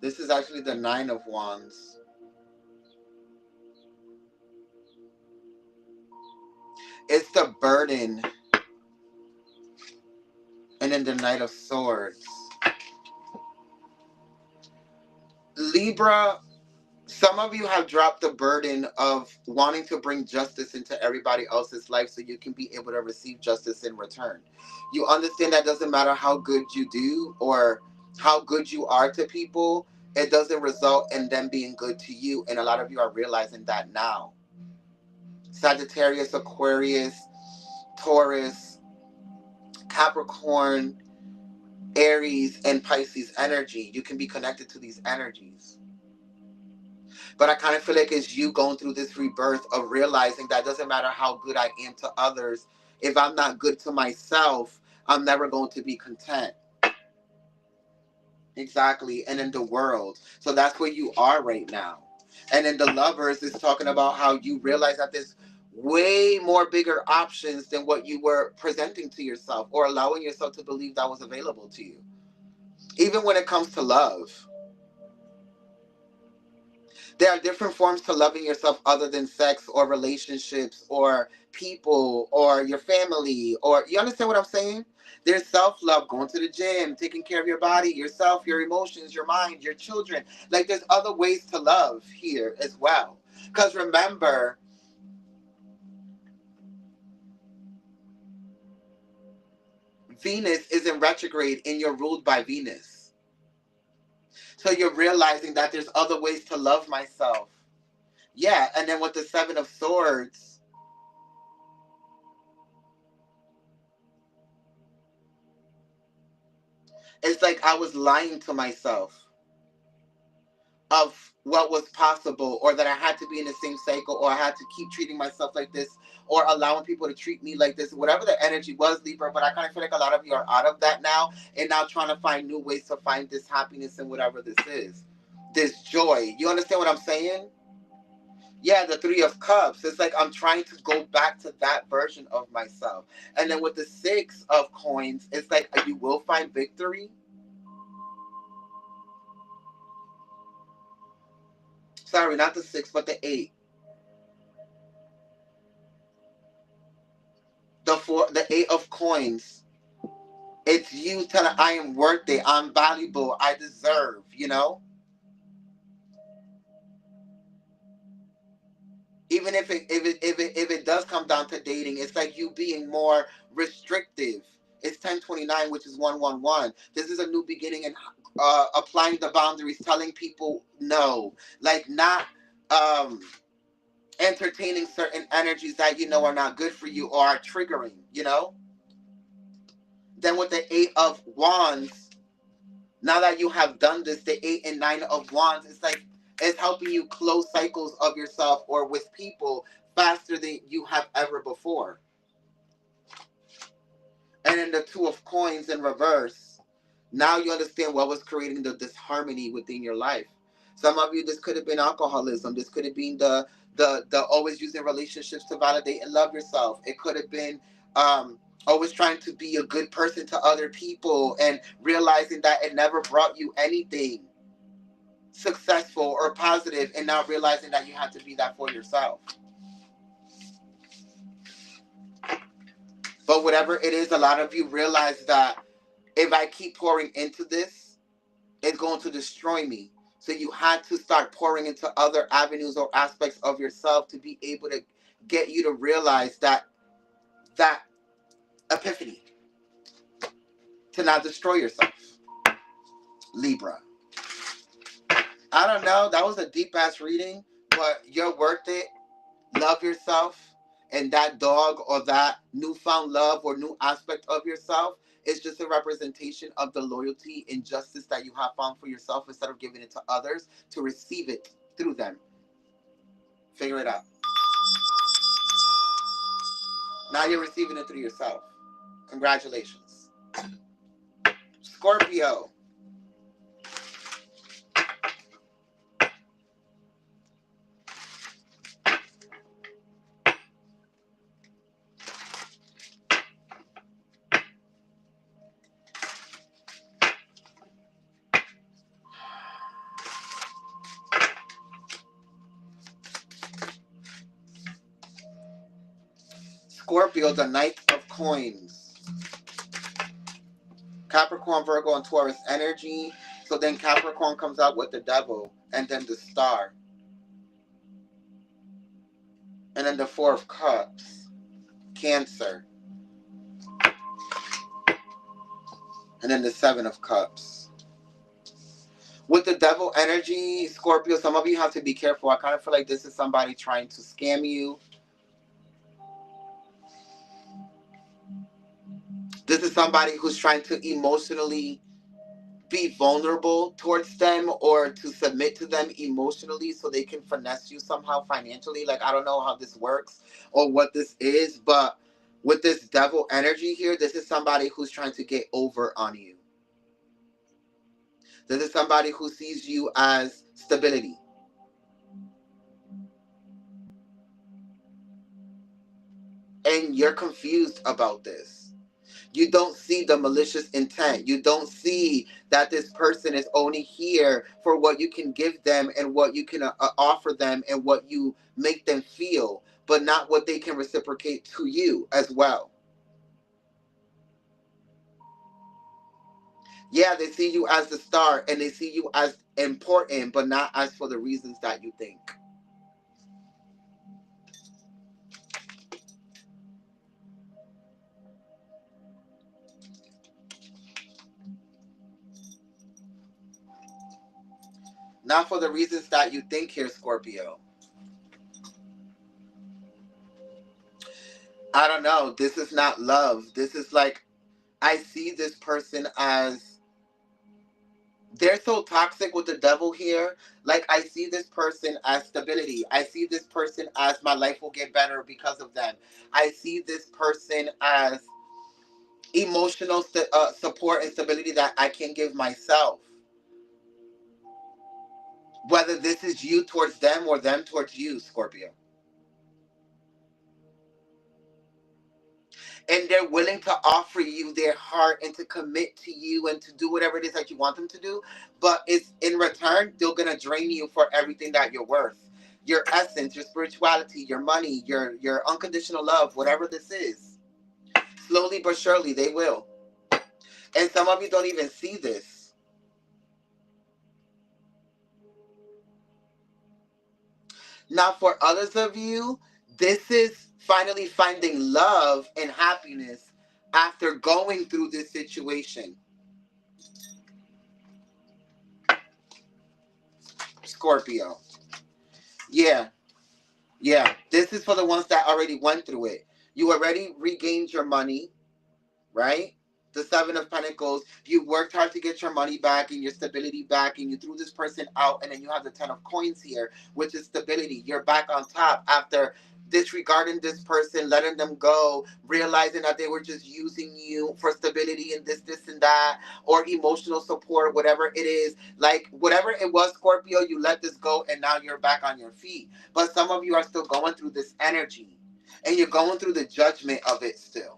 [SPEAKER 1] This is actually the Nine of Wands. It's the burden. And then the Knight of Swords. Libra, some of you have dropped the burden of wanting to bring justice into everybody else's life so you can be able to receive justice in return. You understand that doesn't matter how good you do or how good you are to people, it doesn't result in them being good to you. And a lot of you are realizing that now. Sagittarius, Aquarius, Taurus, Capricorn, Aries, and Pisces energy. You can be connected to these energies. But I kind of feel like it's you going through this rebirth of realizing that it doesn't matter how good I am to others. If I'm not good to myself, I'm never going to be content. Exactly. And in the world. So that's where you are right now. And in the Lovers is talking about how you realize that there's way more bigger options than what you were presenting to yourself or allowing yourself to believe that was available to you. Even when it comes to love. There are different forms to loving yourself other than sex or relationships or people or your family, or you understand what I'm saying? There's self-love, going to the gym, taking care of your body, yourself, your emotions, your mind, your children. Like there's other ways to love here as well. Because remember, Venus is in retrograde and you're ruled by Venus. So you're realizing that there's other ways to love myself. Yeah, and then with the Seven of Swords, it's like I was lying to myself of what was possible, or that I had to be in the same cycle, or I had to keep treating myself like this, or allowing people to treat me like this, whatever the energy was, Libra. But I kind of feel like a lot of you are out of that now and now trying to find new ways to find this happiness in whatever this is, this joy. You understand what I'm saying? Yeah, the Three of Cups. It's like I'm trying to go back to that version of myself. And then with the Six of Coins, it's like you will find victory. Sorry, not the six, but the eight. The four, the Eight of Coins. It's you telling I am worth it, I'm valuable, I deserve, you know? Even if it does come down to dating, it's like you being more restrictive. It's 1029, which is 111. This is a new beginning, and applying the boundaries, telling people no. Like not um entertaining certain energies that you know are not good for you or are triggering, you know? Then with the Eight of Wands, now that you have done this, the Eight and Nine of Wands, it's like it's helping you close cycles of yourself or with people faster than you have ever before. And in the Two of Coins in reverse, now you understand what was creating the disharmony within your life. Some of you, this could have been alcoholism. This could have been the always using relationships to validate and love yourself. It could have been always trying to be a good person to other people and realizing that it never brought you anything successful or positive, and now realizing that you have to be that for yourself. But whatever it is, a lot of you realize that if I keep pouring into this, it's going to destroy me. So you had to start pouring into other avenues or aspects of yourself to be able to get you to realize that epiphany, to not destroy yourself. Libra. I don't know. That was a deep ass reading, but you're worth it. Love yourself, and that dog or that newfound love or new aspect of yourself is just a representation of the loyalty and justice that you have found for yourself instead of giving it to others to receive it through them. Figure it out. Now you're receiving it through yourself. Congratulations. Scorpio. Scorpio, the Knight of Coins. Capricorn, Virgo, and Taurus energy. So then Capricorn comes out with the Devil, and then the Star. And then the Four of Cups. Cancer. And then the Seven of Cups. With the Devil energy, Scorpio, some of you have to be careful. I kind of feel like this is somebody trying to scam you. This is somebody who's trying to emotionally be vulnerable towards them or to submit to them emotionally so they can finesse you somehow financially. Like, I don't know how this works or what this is, but with this Devil energy here, this is somebody who's trying to get over on you. This is somebody who sees you as stability. And you're confused about this. You don't see the malicious intent. You don't see that this person is only here for what you can give them and what you can offer them and what you make them feel, but not what they can reciprocate to you as well. Yeah, they see you as the star and they see you as important, but not as for the reasons that you think. Not for the reasons that you think here, Scorpio. I don't know. This is not love. This is like, I see this person as, they're so toxic with the Devil here. Like, I see this person as stability. I see this person as my life will get better because of them. I see this person as emotional support and stability that I can give myself. Whether this is you towards them or them towards you, Scorpio. And they're willing to offer you their heart and to commit to you and to do whatever it is that you want them to do. But it's in return, they're going to drain you for everything that you're worth. Your essence, your spirituality, your money, your unconditional love, whatever this is. Slowly but surely, they will. And some of you don't even see this. Now, for others of you, this is finally finding love and happiness after going through this situation. Scorpio. Yeah. Yeah. This is for the ones that already went through it. You already regained your money, right? The Seven of Pentacles. You worked hard to get your money back and your stability back, and you threw this person out, and then you have the Ten of Coins here, which is stability. You're back on top after disregarding this person, letting them go, realizing that they were just using you for stability and this and that, or emotional support, whatever it is. Like, whatever it was, Scorpio, you let this go, and now you're back on your feet. But some of you are still going through this energy, and you're going through the judgment of it still.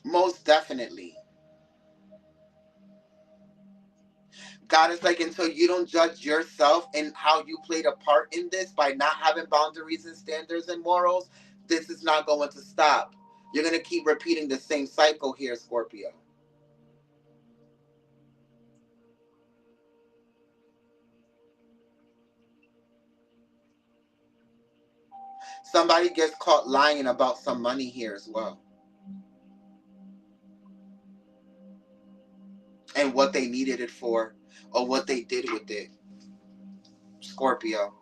[SPEAKER 1] Most definitely. God is like, until you don't judge yourself and how you played a part in this by not having boundaries and standards and morals, this is not going to stop. You're going to keep repeating the same cycle here, Scorpio. Somebody gets caught lying about some money here as well. And what they needed it for, or what they did with it. Scorpio.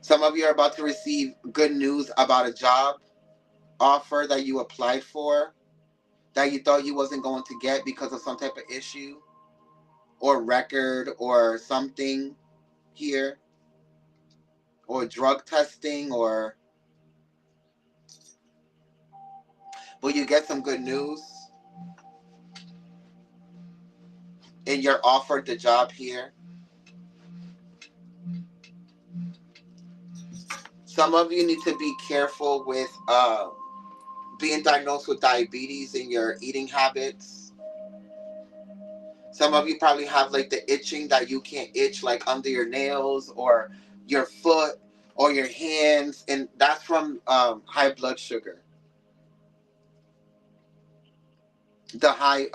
[SPEAKER 1] Some of you are about to receive good news about a job offer that you applied for, that you thought you wasn't going to get because of some type of issue or record or something here, or drug testing, or but you get some good news and you're offered the job here. Some of you need to be careful with being diagnosed with diabetes in your eating habits. Some of you probably have like the itching that you can't itch, like under your nails or your foot or your hands, and that's from high blood sugar. The high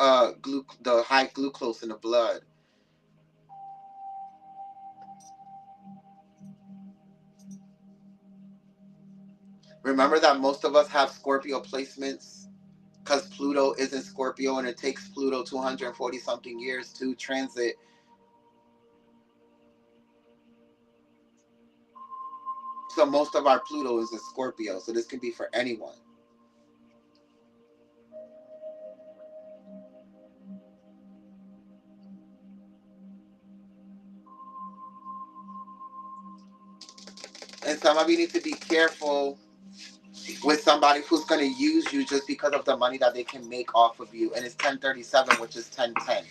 [SPEAKER 1] glucose in the blood. Remember that most of us have Scorpio placements because Pluto is in Scorpio, and it takes Pluto 240 something years to transit. So most of our Pluto is in Scorpio. So this can be for anyone. And some of you need to be careful with somebody who's going to use you just because of the money that they can make off of you. And it's 1037, which is 1010.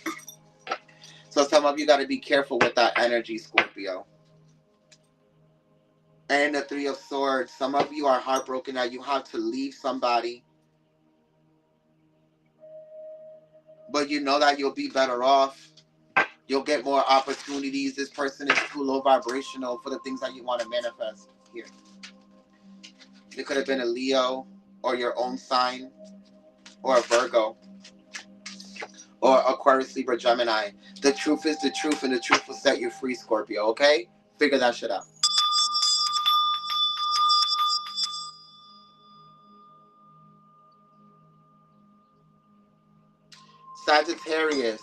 [SPEAKER 1] So some of you got to be careful with that energy, Scorpio. And the Three of Swords. Some of you are heartbroken that you have to leave somebody, but you know that you'll be better off. You'll get more opportunities. This person is too low vibrational for the things that you want to manifest here. It could have been a Leo or your own sign, or a Virgo, or Aquarius, Libra, Gemini. The truth is the truth, and the truth will set you free, Scorpio, okay? Figure that shit out. Sagittarius.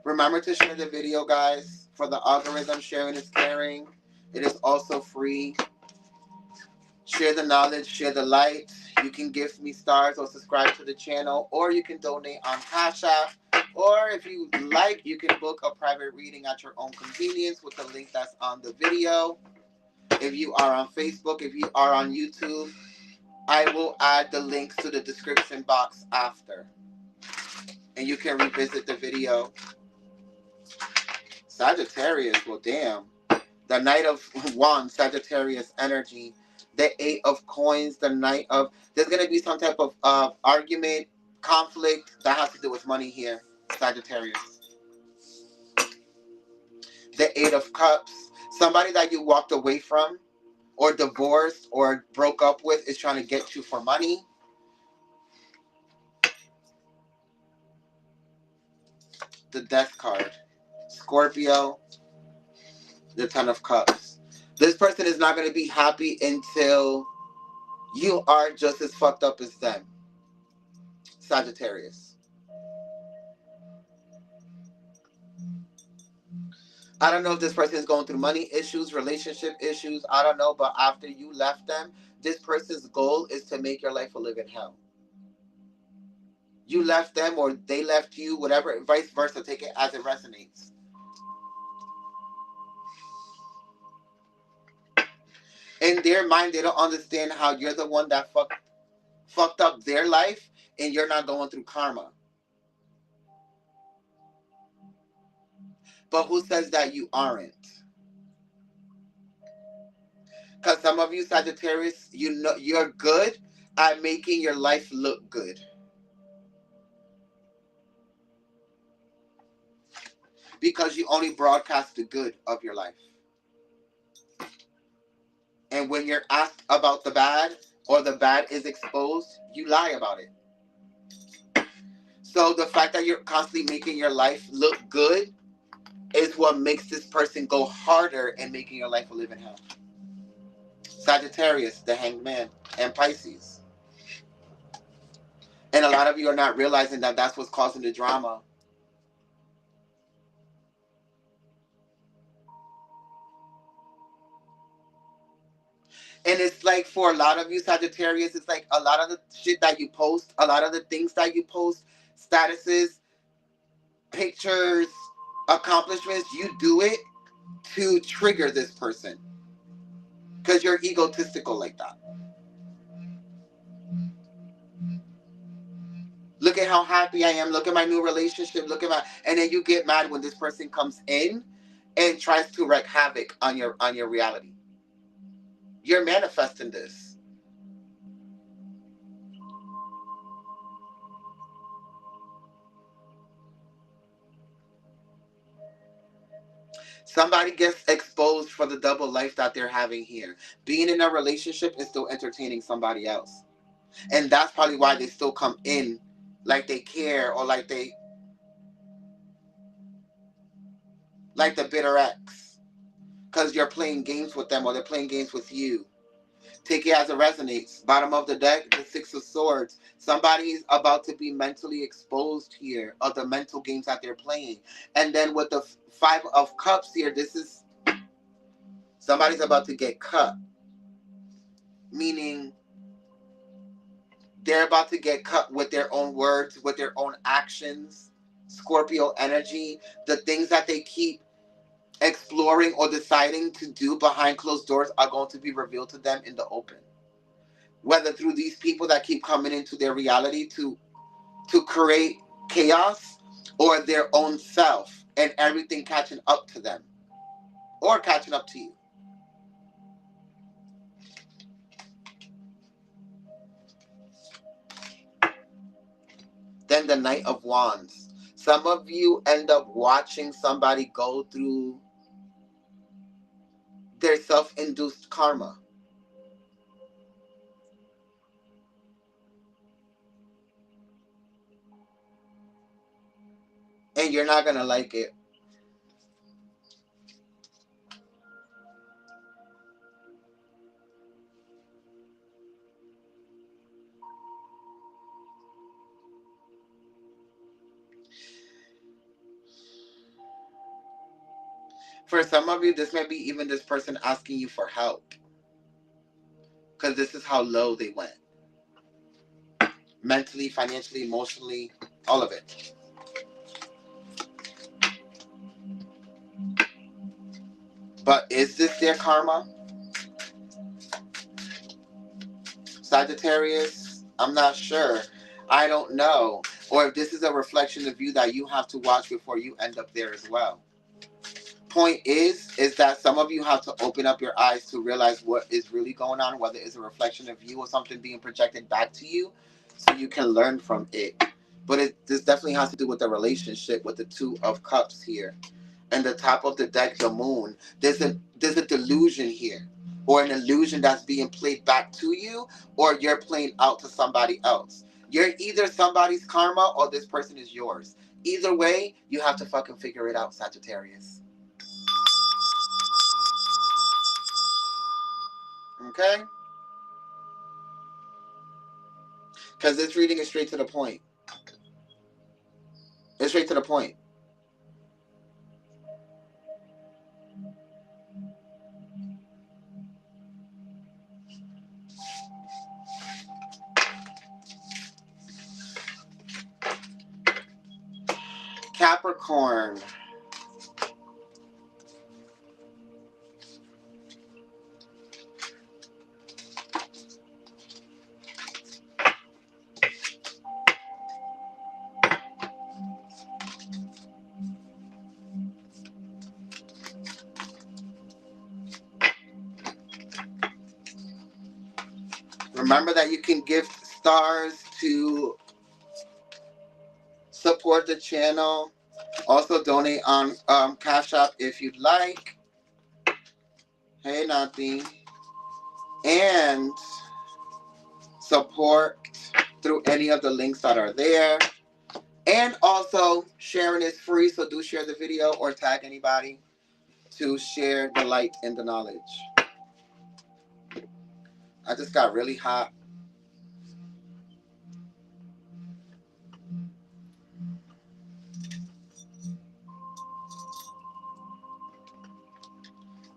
[SPEAKER 1] Remember to share the video, guys. For the algorithm, sharing is caring. It is also free. Share the knowledge, share the light. You can give me stars or subscribe to the channel, or you can donate on Cash App. Or if you like, you can book a private reading at your own convenience with the link that's on the video. If you are on Facebook, if you are on YouTube, I will add the links to the description box after. And you can revisit the video. Sagittarius, well, damn. The Knight of Wands, Sagittarius energy. The Eight of Coins, the Knight of... There's going to be some type of argument, conflict that has to do with money here, Sagittarius. The Eight of Cups. Somebody that you walked away from, or divorced, or broke up with is trying to get you for money. The Death card. Scorpio. The Ten of Cups. This person is not going to be happy until you are just as fucked up as them. Sagittarius. I don't know if this person is going through money issues, relationship issues. I don't know. But after you left them, this person's goal is to make your life a living hell. You left them or they left you, whatever, vice versa. Take it as it resonates. In their mind, they don't understand how you're the one that fucked up their life, and you're not going through karma. But who says that you aren't? Because some of you Sagittarius, you know you're good at making your life look good. Because you only broadcast the good of your life. And when you're asked about the bad, or the bad is exposed, you lie about it. So the fact that you're constantly making your life look good is what makes this person go harder in making your life a living hell. Sagittarius, the Hanged Man, and Pisces. And a lot of you are not realizing that that's what's causing the drama. And it's like for a lot of you Sagittarius, it's like a lot of the shit that you post, a lot of the things that you post, statuses, pictures, accomplishments, you do it to trigger this person. Because you're egotistical like that. Look at how happy I am. Look at my new relationship. Look at my... And then you get mad when this person comes in and tries to wreak havoc on your reality. You're manifesting this. Somebody gets exposed for the double life that they're having here. Being in a relationship is still entertaining somebody else. And that's probably why they still come in like they care, or like the bitter ex. Because you're playing games with them, or they're playing games with you. Take it as it resonates. Bottom of the deck, the Six of Swords. Somebody's about to be mentally exposed here of the mental games that they're playing. And then with the Five of Cups here, this is... somebody's about to get cut. Meaning they're about to get cut with their own words, with their own actions. Scorpio energy. The things that they keep exploring or deciding to do behind closed doors are going to be revealed to them in the open. Whether through these people that keep coming into their reality to create chaos, or their own self and everything catching up to them or catching up to you. Then the Knight of Wands. Some of you end up watching somebody go through their self-induced karma. And you're not going to like it. For some of you, this may be even this person asking you for help. Because this is how low they went. Mentally, financially, emotionally, all of it. But is this their karma? Sagittarius? I'm not sure. I don't know. Or if this is a reflection of you that you have to watch before you end up there as well. Point is that some of you have to open up your eyes to realize what is really going on, whether it's a reflection of you or something being projected back to you, so you can learn from it. But this definitely has to do with the relationship with the Two of Cups here. And the top of the deck, the Moon. There's a delusion here, or an illusion that's being played back to you, or you're playing out to somebody else. You're either somebody's karma or this person is yours. Either way, you have to fucking figure it out, Sagittarius. Okay? Because this reading is straight to the point. It's straight to the point. Capricorn. Remember that you can gift stars to support the channel. Also donate on Cash App if you'd like. Hey, Nati. And support through any of the links that are there. And also, sharing is free, so do share the video or tag anybody to share the light and the knowledge. I just got really hot.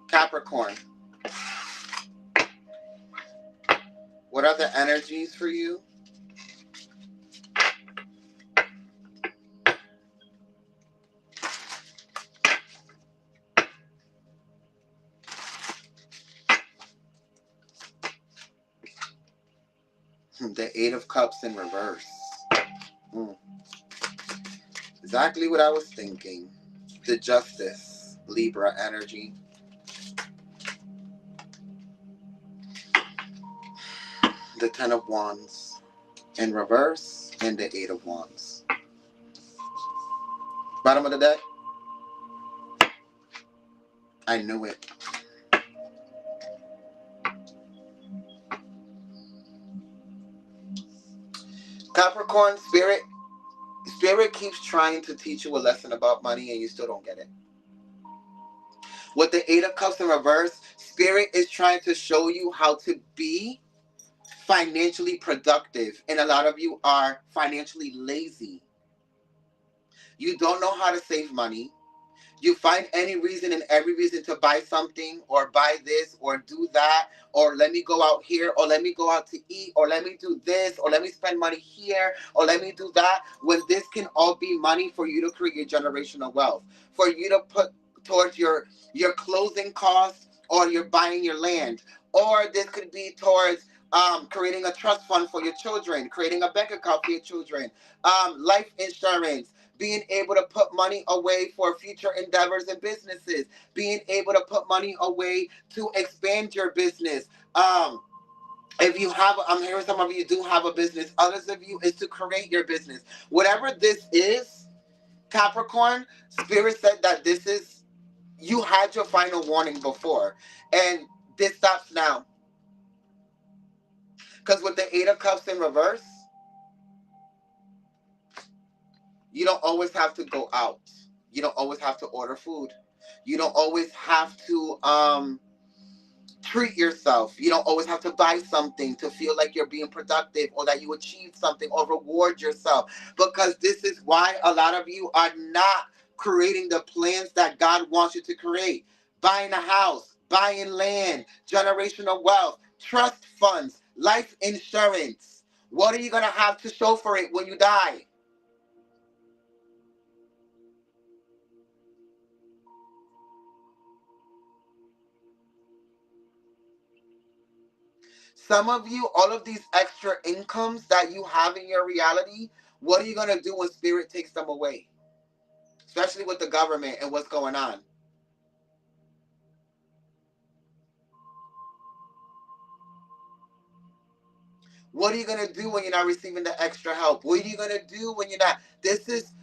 [SPEAKER 1] Capricorn, what are the energies for you? The Eight of Cups in reverse. Exactly what I was thinking. The Justice, Libra energy. The Ten of Wands in reverse, and the Eight of Wands. Bottom of the deck. I knew it. Capricorn, Spirit keeps trying to teach you a lesson about money and you still don't get it. With the Eight of Cups in reverse, Spirit is trying to show you how to be financially productive. And a lot of you are financially lazy. You don't know how to save money. You find any reason and every reason to buy something or buy this or do that, or let me go out here, or let me go out to eat, or let me do this, or let me spend money here, or let me do that, when this can all be money for you to create generational wealth, for you to put towards your closing costs, or you're buying your land, or this could be towards creating a trust fund for your children, creating a bank account for your children, life insurance, being able to put money away for future endeavors and businesses, being able to put money away to expand your business. If you have, I'm hearing some of you do have a business. Others of you is to create your business. Whatever this is, Capricorn, Spirit said that this is, you had your final warning before. And this stops now. Because with the Eight of Cups in reverse, you don't always have to go out. You don't always have to order food. You don't always have to treat yourself. You don't always have to buy something to feel like you're being productive or that you achieved something or reward yourself. Because this is why a lot of you are not creating the plans that God wants you to create. Buying a house, buying land, generational wealth, trust funds, life insurance. What are you going to have to show for it when you die? Some of you, all of these extra incomes that you have in your reality, what are you going to do when Spirit takes them away? Especially with the government and what's going on. What are you going to do when you're not receiving the extra help? What are you going to do when you're not? This is,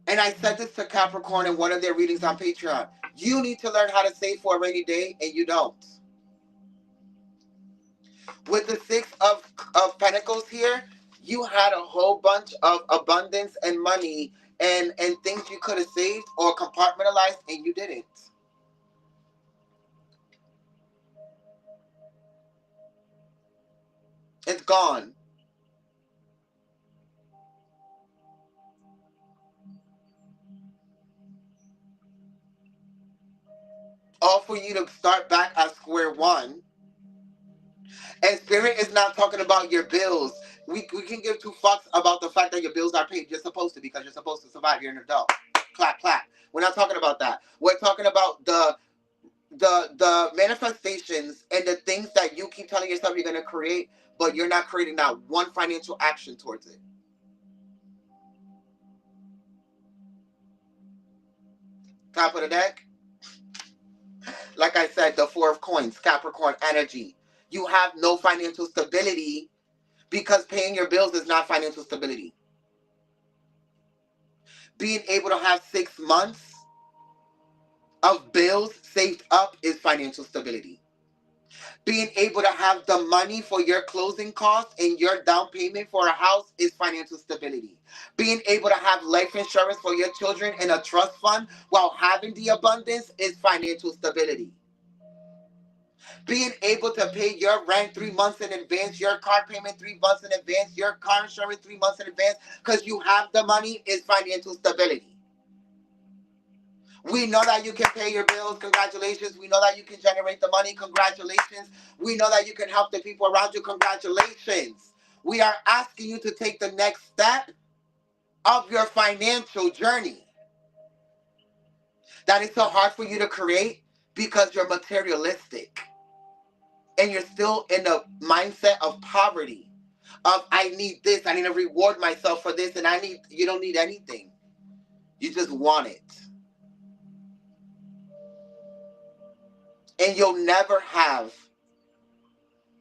[SPEAKER 1] and I said this to Capricorn in one of their readings on Patreon. You need to learn how to save for a rainy day, and you don't. With the Six of Pentacles here, you had a whole bunch of abundance and money and things you could have saved or compartmentalized, and you didn't. It's gone. All for you to start back at square one. And Spirit is not talking about your bills. We can give two fucks about the fact that your bills are paid. You're supposed to, because you're supposed to survive. You're an adult. Clap, clap. We're not talking about that. We're talking about the manifestations and the things that you keep telling yourself you're going to create, but you're not creating that one financial action towards it. Top of the deck. Like I said, the Four of Coins, Capricorn energy. You have no financial stability because paying your bills is not financial stability. Being able to have 6 months of bills saved up is financial stability. Being able to have the money for your closing costs and your down payment for a house is financial stability. Being able to have life insurance for your children in a trust fund while having the abundance is financial stability. Being able to pay your rent 3 months in advance, your car payment 3 months in advance, your car insurance 3 months in advance because you have the money is financial stability. We know that you can pay your bills. Congratulations. We know that you can generate the money. Congratulations. We know that you can help the people around you. Congratulations. We are asking you to take the next step of your financial journey. That is so hard for you to create because you're materialistic. And you're still in the mindset of poverty. Of I need this. I need to reward myself for this. And you don't need anything. You just want it. And you'll never have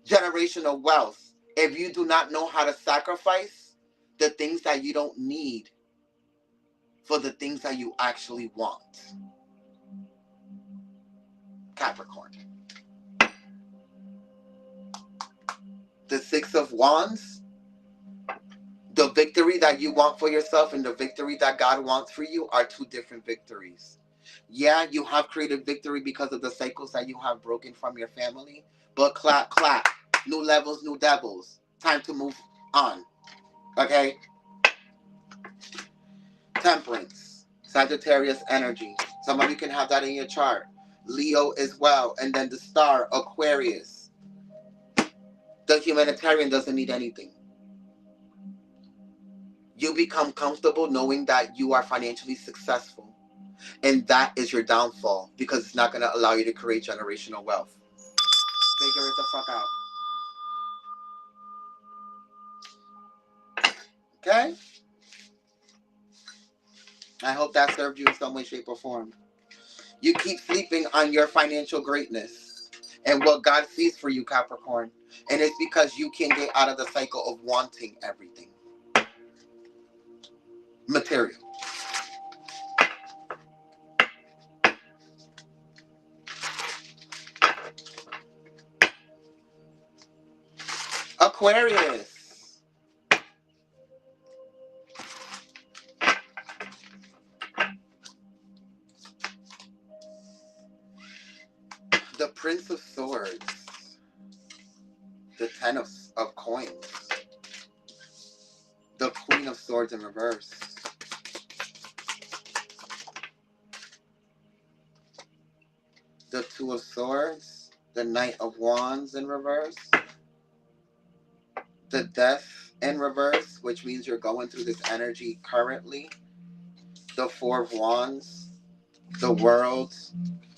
[SPEAKER 1] generational wealth if you do not know how to sacrifice the things that you don't need for the things that you actually want. Capricorn. The Six of Wands, the victory that you want for yourself and the victory that God wants for you are two different victories. Yeah, you have created victory because of the cycles that you have broken from your family, but clap, clap. New levels, new devils. Time to move on. Okay? Temperance, Sagittarius energy. Some of you can have that in your chart. Leo as well. And then the star, Aquarius. The humanitarian doesn't need anything. You become comfortable knowing that you are financially successful. And that is your downfall because it's not going to allow you to create generational wealth. Figure it the fuck out. Okay? I hope that served you in some way, shape, or form. You keep sleeping on your financial greatness and what God sees for you, Capricorn. And it's because you can't get out of the cycle of wanting everything. Material. Aquarius. The Prince of Swords. The Ten of Coins. The Queen of Swords in reverse. The Two of Swords. The Knight of Wands in reverse. The Death in reverse, which means you're going through this energy currently. The Four of Wands. The World.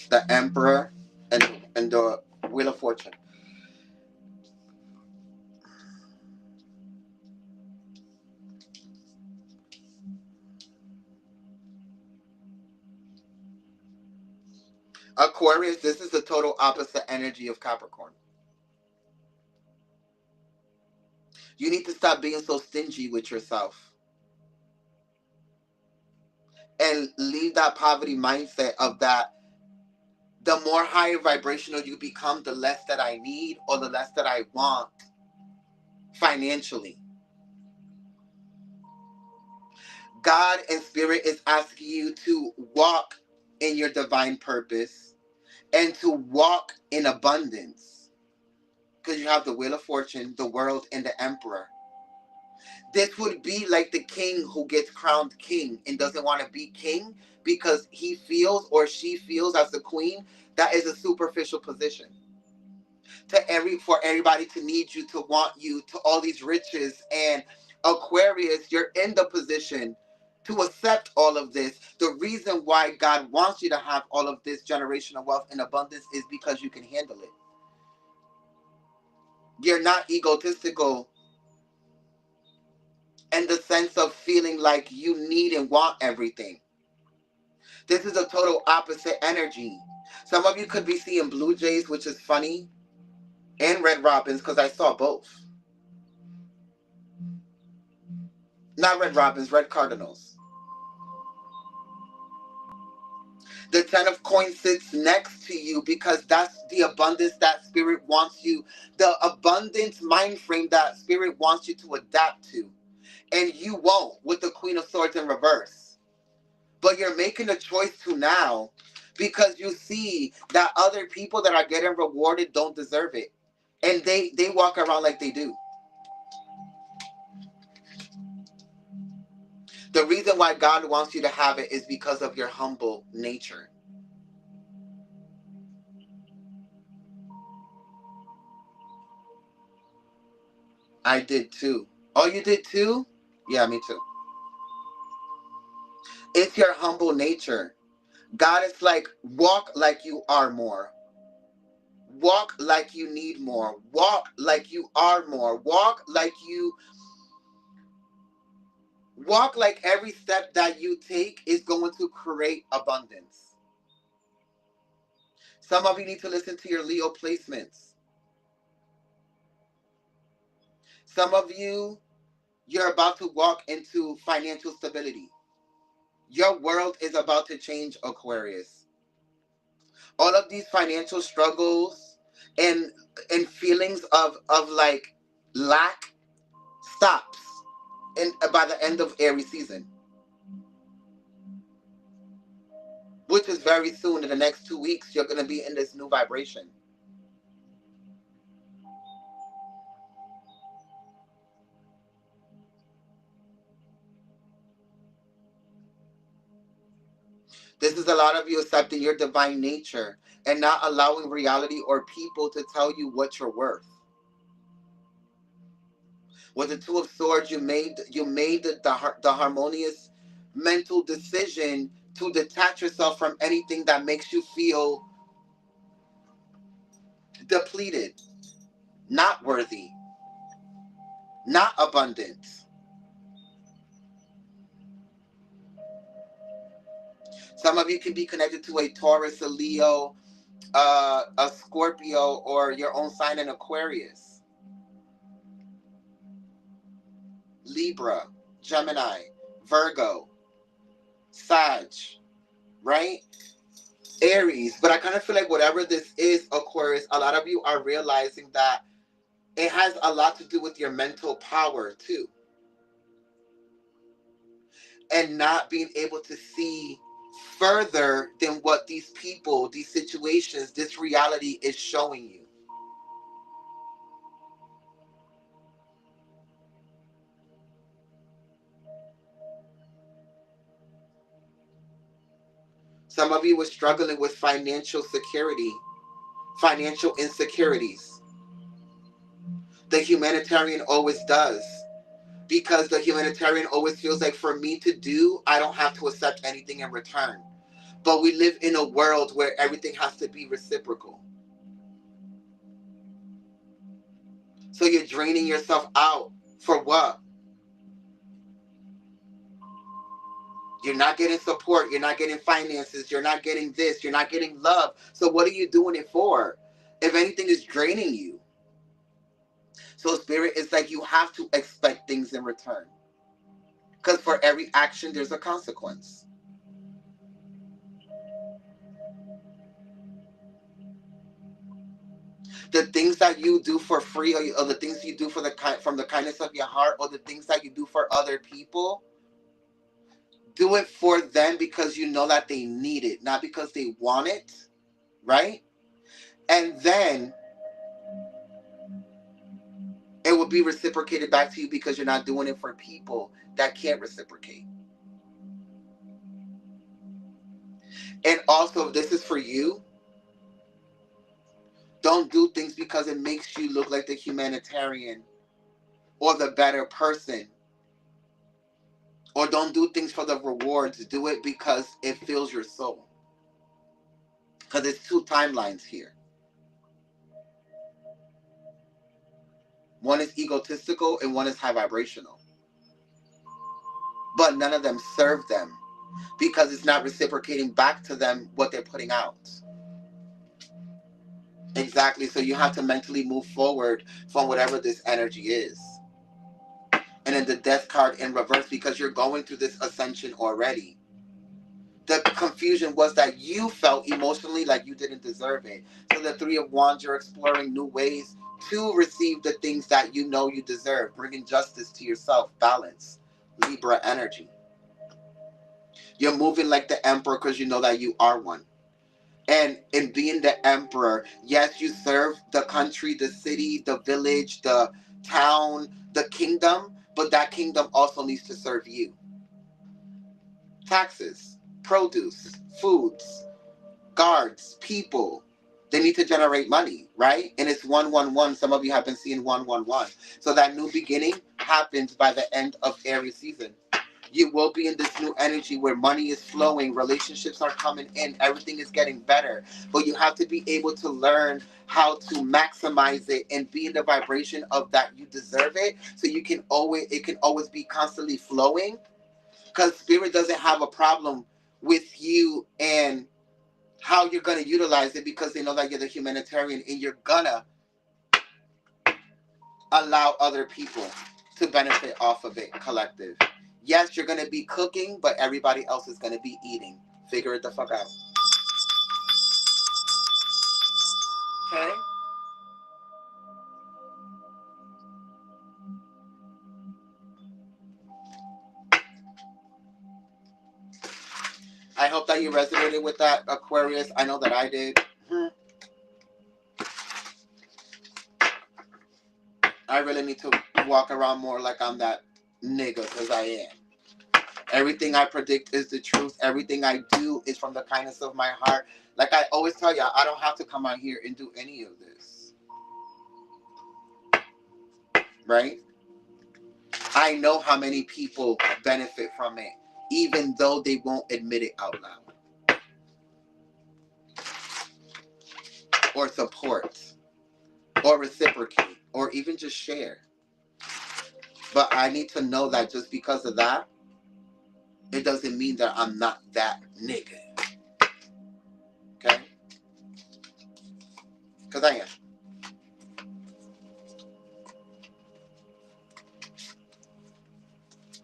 [SPEAKER 1] The Emperor. And the Wheel of Fortune. Aquarius, this is the total opposite energy of Capricorn. You need to stop being so stingy with yourself. And leave that poverty mindset of that the more higher vibrational you become, the less that I need or the less that I want financially. God and Spirit is asking you to walk in your divine purpose and to walk in abundance. Because you have the Wheel of Fortune, the World, and the Emperor. This would be like the king who gets crowned king and doesn't want to be king because he feels or she feels as the queen that is a superficial position. For everybody to need you, to want you, to all these riches. And Aquarius, you're in the position to accept all of this. The reason why God wants you to have all of this generational wealth and abundance is because you can handle it. You're not egotistical in the sense of feeling like you need and want everything. This is a total opposite energy. Some of you could be seeing blue jays, which is funny, and red robins, because I saw both. Not red robins, red cardinals. The 10 of coins sits next to you because that's the abundance that spirit wants you, the abundance mind frame that spirit wants you to adapt to. And you won't with the Queen of Swords in reverse. But you're making a choice to now because you see that other people that are getting rewarded don't deserve it. And they walk around like they do. The reason why God wants you to have it is because of your humble nature. I did too. Oh, you did too? Yeah, me too. It's your humble nature. God is like, walk like you are more. Walk like you need more. Walk like you are more. Walk like every step that you take is going to create abundance. Some of you need to listen to your Leo placements. Some of you, you're about to walk into financial stability. Your world is about to change, Aquarius. All of these financial struggles and feelings of like lack stops by the end of Aries season, which is very soon. In the next 2 weeks, you're going to be in this new vibration. This is a lot of you accepting your divine nature and not allowing reality or people to tell you what you're worth. With the Two of Swords, you made the harmonious mental decision to detach yourself from anything that makes you feel depleted, not worthy, not abundant. Some of you can be connected to a Taurus, a Leo, a Scorpio, or your own sign in Aquarius, Libra, Gemini, Virgo, Sag, right? Aries. But I kind of feel like whatever this is, Aquarius, a lot of you are realizing that it has a lot to do with your mental power too. And not being able to see further than what these people, these situations, this reality is showing you. Some of you were struggling with financial security, financial insecurities. The humanitarian always does. Because the humanitarian always feels like, for me to do, I don't have to accept anything in return. But we live in a world where everything has to be reciprocal. So you're draining yourself out for what? You're not getting support. You're not getting finances. You're not getting this. You're not getting love. So what are you doing it for? If anything is draining you. So spirit is like, you have to expect things in return. Because for every action, there's a consequence. The things that you do for free, or the things you do for from the kindness of your heart, or the things that you do for other people, do it for them because you know that they need it, not because they want it, right? And then it will be reciprocated back to you because you're not doing it for people that can't reciprocate. And also, if this is for you, don't do things because it makes you look like the humanitarian or the better person. Or don't do things for the rewards. Do it because it fills your soul. Because it's two timelines here. One is egotistical and one is high vibrational. But none of them serve them because it's not reciprocating back to them what they're putting out. Exactly. So you have to mentally move forward from whatever this energy is. And then the death card in reverse, because you're going through this ascension already. The confusion was that you felt emotionally like you didn't deserve it. So the Three of Wands, you're exploring new ways to receive the things that you know you deserve, bringing justice to yourself, balance, Libra energy. You're moving like the Emperor because you know that you are one. And in being the Emperor, yes, you serve the country, the city, the village, the town, the kingdom, but that kingdom also needs to serve you. Taxes, produce, foods, guards, people. They need to generate money, right? And it's 111. Some of you have been seeing 111. So that new beginning happens by the end of Aries season. You will be in this new energy where money is flowing, relationships are coming in, everything is getting better. But you have to be able to learn how to maximize it and be in the vibration of that you deserve it. So it can always be constantly flowing. Because spirit doesn't have a problem with you and how you're going to utilize it, because they know that you're the humanitarian and you're gonna allow other people to benefit off of it, collective. Yes, you're going to be cooking, but everybody else is going to be eating. Figure it the fuck out. Okay? I hope that you resonated with that, Aquarius. I know that I did. I really need to walk around more like I'm that nigga, because I am. Everything I predict is the truth. Everything I do is from the kindness of my heart. Like I always tell y'all, I don't have to come out here and do any of this. Right? I know how many people benefit from it, even though they won't admit it out loud. Or support. Or reciprocate. Or even just share. But I need to know that just because of that, it doesn't mean that I'm not that nigga. Okay? Because I am.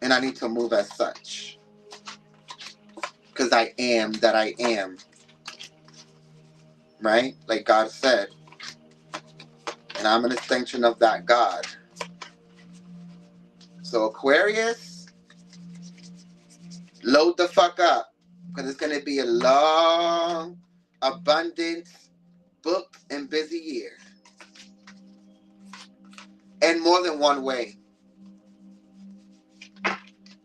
[SPEAKER 1] And I need to move as such. Because I am that I am. Right? Like God said. And I'm an extension of that God. So Aquarius, load the fuck up. Because it's going to be a long, abundant, booked, and busy year. And more than one way.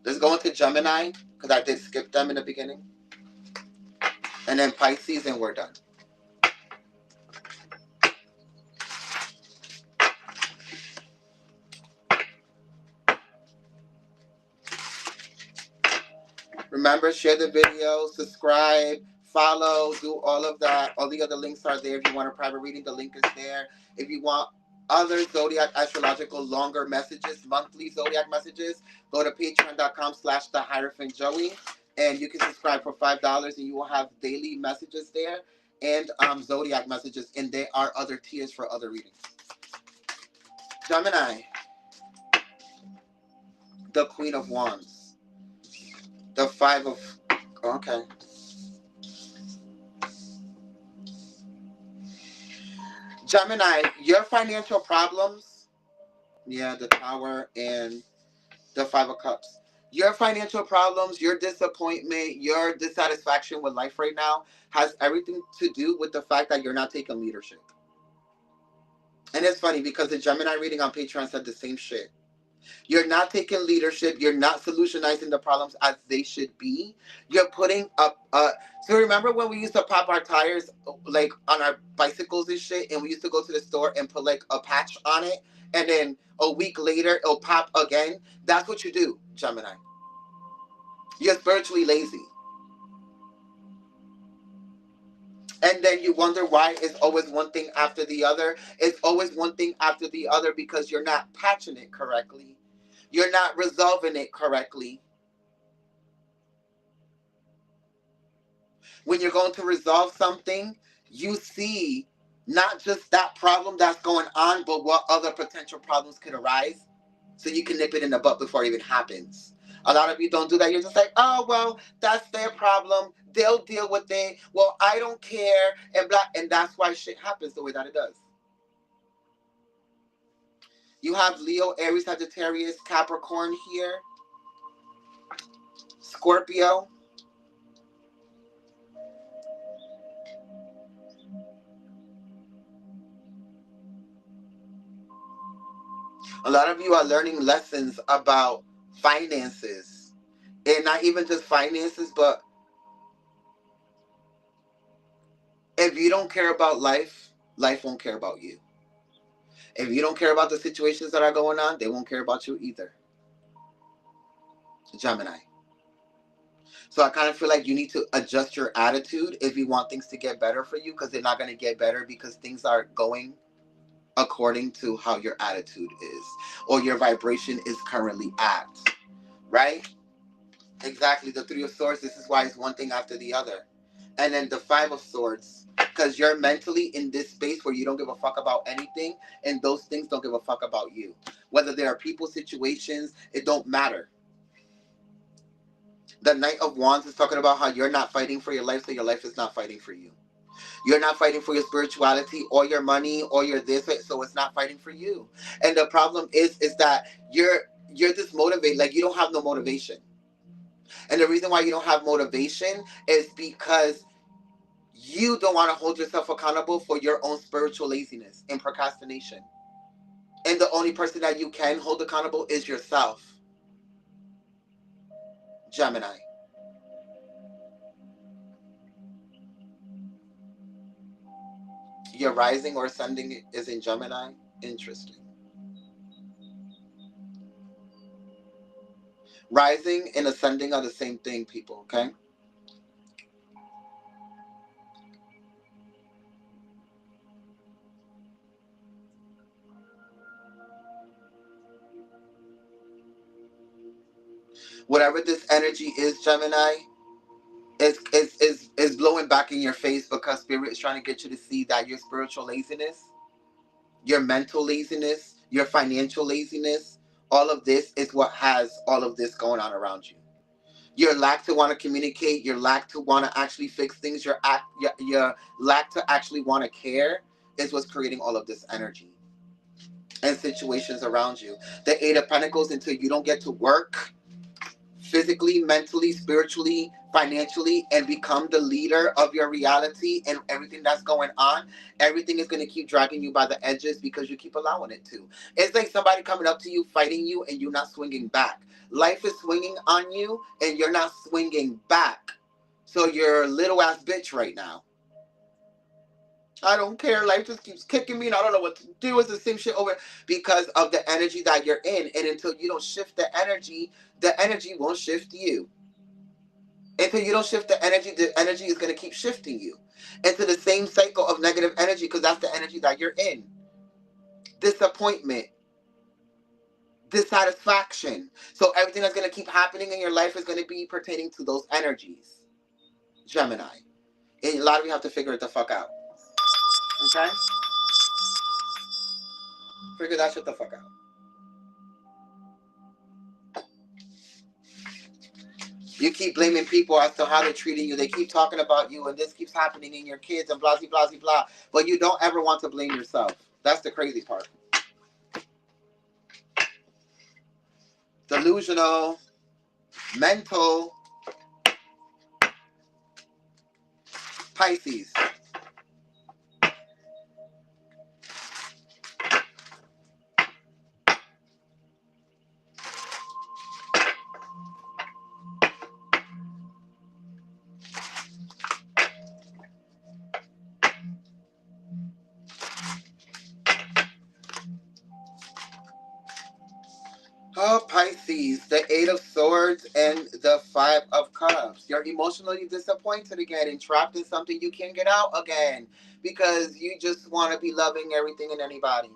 [SPEAKER 1] Let's go into Gemini, because I did skip them in the beginning. And then Pisces, and we're done. Remember, share the video, subscribe, follow, do all of that. All the other links are there. If you want a private reading, the link is there. If you want other Zodiac astrological longer messages, monthly Zodiac messages, go to patreon.com/the-Joey. And you can subscribe for $5 and you will have daily messages there and Zodiac messages. And there are other tiers for other readings. Gemini, the Queen of Wands. The Five of... Okay. Gemini, your financial problems... Yeah, the Tower and the Five of Cups. Your financial problems, your disappointment, your dissatisfaction with life right now has everything to do with the fact that you're not taking leadership. And it's funny because the Gemini reading on Patreon said the same shit. You're not taking leadership. You're not solutionizing the problems as they should be. You're putting up... so remember when we used to pop our tires like on our bicycles and shit, and we used to go to the store and put like a patch on it, and then a week later it'll pop again? That's what you do, Gemini. You're spiritually lazy. And then you wonder why it's always one thing after the other. It's always one thing after the other because you're not patching it correctly. You're not resolving it correctly. When you're going to resolve something, you see not just that problem that's going on, but what other potential problems could arise, so you can nip it in the butt before it even happens. A lot of you don't do that. You're just like, oh, well, that's their problem. they'll deal with it. Well, I don't care, and blah, and that's why shit happens the way that it does. You have Leo, Aries, Sagittarius, Capricorn here, Scorpio. A lot of you are learning lessons about finances. And not even just finances, but if you don't care about life, life won't care about you. If you don't care about the situations that are going on, they won't care about you either. Gemini. So I kind of feel like you need to adjust your attitude if you want things to get better for you, because they're not going to get better because things are going according to how your attitude is or your vibration is currently at. Right? Exactly. The Three of Swords, this is why it's one thing after the other. And then the Five of Swords, because you're mentally in this space where you don't give a fuck about anything, and those things don't give a fuck about you. Whether there are people, situations, it don't matter. The Knight of Wands is talking about how you're not fighting for your life, so your life is not fighting for you. You're not fighting for your spirituality or your money or your this, so it's not fighting for you. And the problem is that you're just motivated, like you don't have no motivation. And the reason why you don't have motivation is because you don't want to hold yourself accountable for your own spiritual laziness and procrastination. And the only person that you can hold accountable is yourself. Gemini. Your rising or ascending is in Gemini? Interesting. Rising and ascending are the same thing, people, okay? Whatever this energy is, Gemini, is blowing back in your face because Spirit is trying to get you to see that your spiritual laziness, your mental laziness, your financial laziness, all of this is what has all of this going on around you. Your lack to want to communicate, your lack to want to actually fix things, your lack to actually want to care is what's creating all of this energy and situations around you. The Eight of Pentacles, until you don't get to work physically, mentally, spiritually, financially, and become the leader of your reality and everything that's going on, everything is going to keep dragging you by the edges because you keep allowing it to. It's like somebody coming up to you, fighting you, and you're not swinging back. Life is swinging on you, and you're not swinging back. So you're a little ass bitch right now. I don't care. Life just keeps kicking me and I don't know what to do. It's the same shit over because of the energy that you're in. And until you don't shift the energy won't shift you. Until you don't shift the energy is going to keep shifting you into the same cycle of negative energy because that's the energy that you're in. Disappointment. Dissatisfaction. So everything that's going to keep happening in your life is going to be pertaining to those energies. Gemini. And a lot of you have to figure it the fuck out. Okay? Figure that shit the fuck out. You keep blaming people as to how they're treating you. They keep talking about you and this keeps happening in your kids and blah, blah, blah, blah. But you don't ever want to blame yourself. That's the crazy part. Delusional, mental, Pisces. Oh, Pisces, the Eight of Swords and the Five of Cups. You're emotionally disappointed again and trapped in something you can't get out again because you just want to be loving everything and anybody.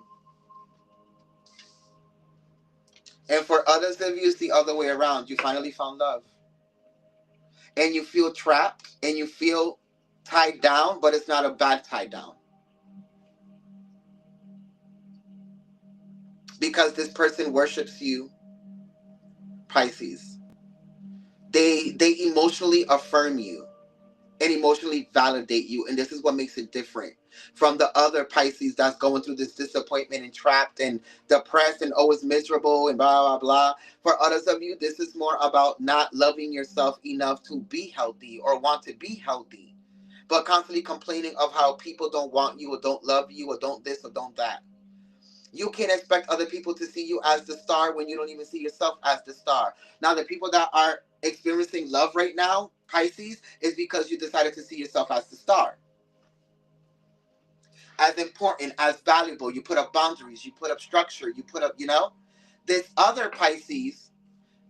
[SPEAKER 1] And for others of you, it's the other way around. You finally found love. And you feel trapped and you feel tied down, but it's not a bad tie down. Because this person worships you, Pisces. They emotionally affirm you. and emotionally validate you. And this is what makes it different from the other Pisces that's going through this disappointment and trapped and depressed and always miserable and blah, blah, blah. For others of you, this is more about not loving yourself enough to be healthy or want to be healthy, but constantly complaining of how people don't want you or don't love you or don't this or don't that. You can't expect other people to see you as the star when you don't even see yourself as the star. Now, the people that are experiencing love right now, Pisces, is because you decided to see yourself as the star, as important, as valuable. You put up boundaries, you put up structure, you put up, This other Pisces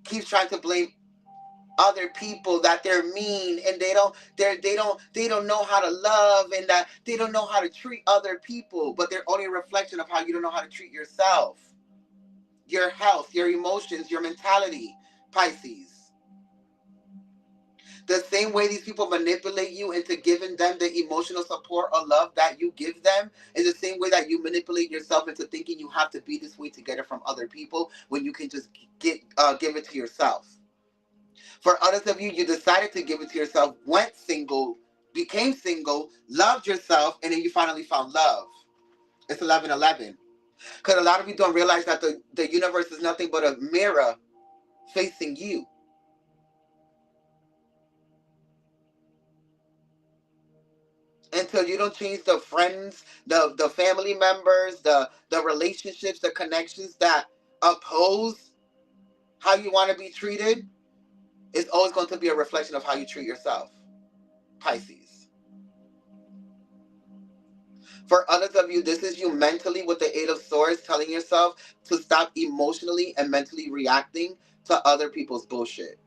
[SPEAKER 1] keeps trying to blame other people that they're mean and they don't know how to love and that they don't know how to treat other people, but they're only a reflection of how you don't know how to treat yourself, your health, your emotions, your mentality, Pisces. The same way these people manipulate you into giving them the emotional support or love that you give them is the same way that you manipulate yourself into thinking you have to be this way to get it from other people when you can just give it to yourself. For others of you, you decided to give it to yourself, went single, became single, loved yourself, and then you finally found love. It's 11/11. Because a lot of you don't realize that the universe is nothing but a mirror facing you. Until you don't change the friends, the family members, the relationships, the connections that oppose how you want to be treated, it's always going to be a reflection of how you treat yourself, Pisces. For others of you, this is you mentally with the Eight of Swords telling yourself to stop emotionally and mentally reacting to other people's bullshit.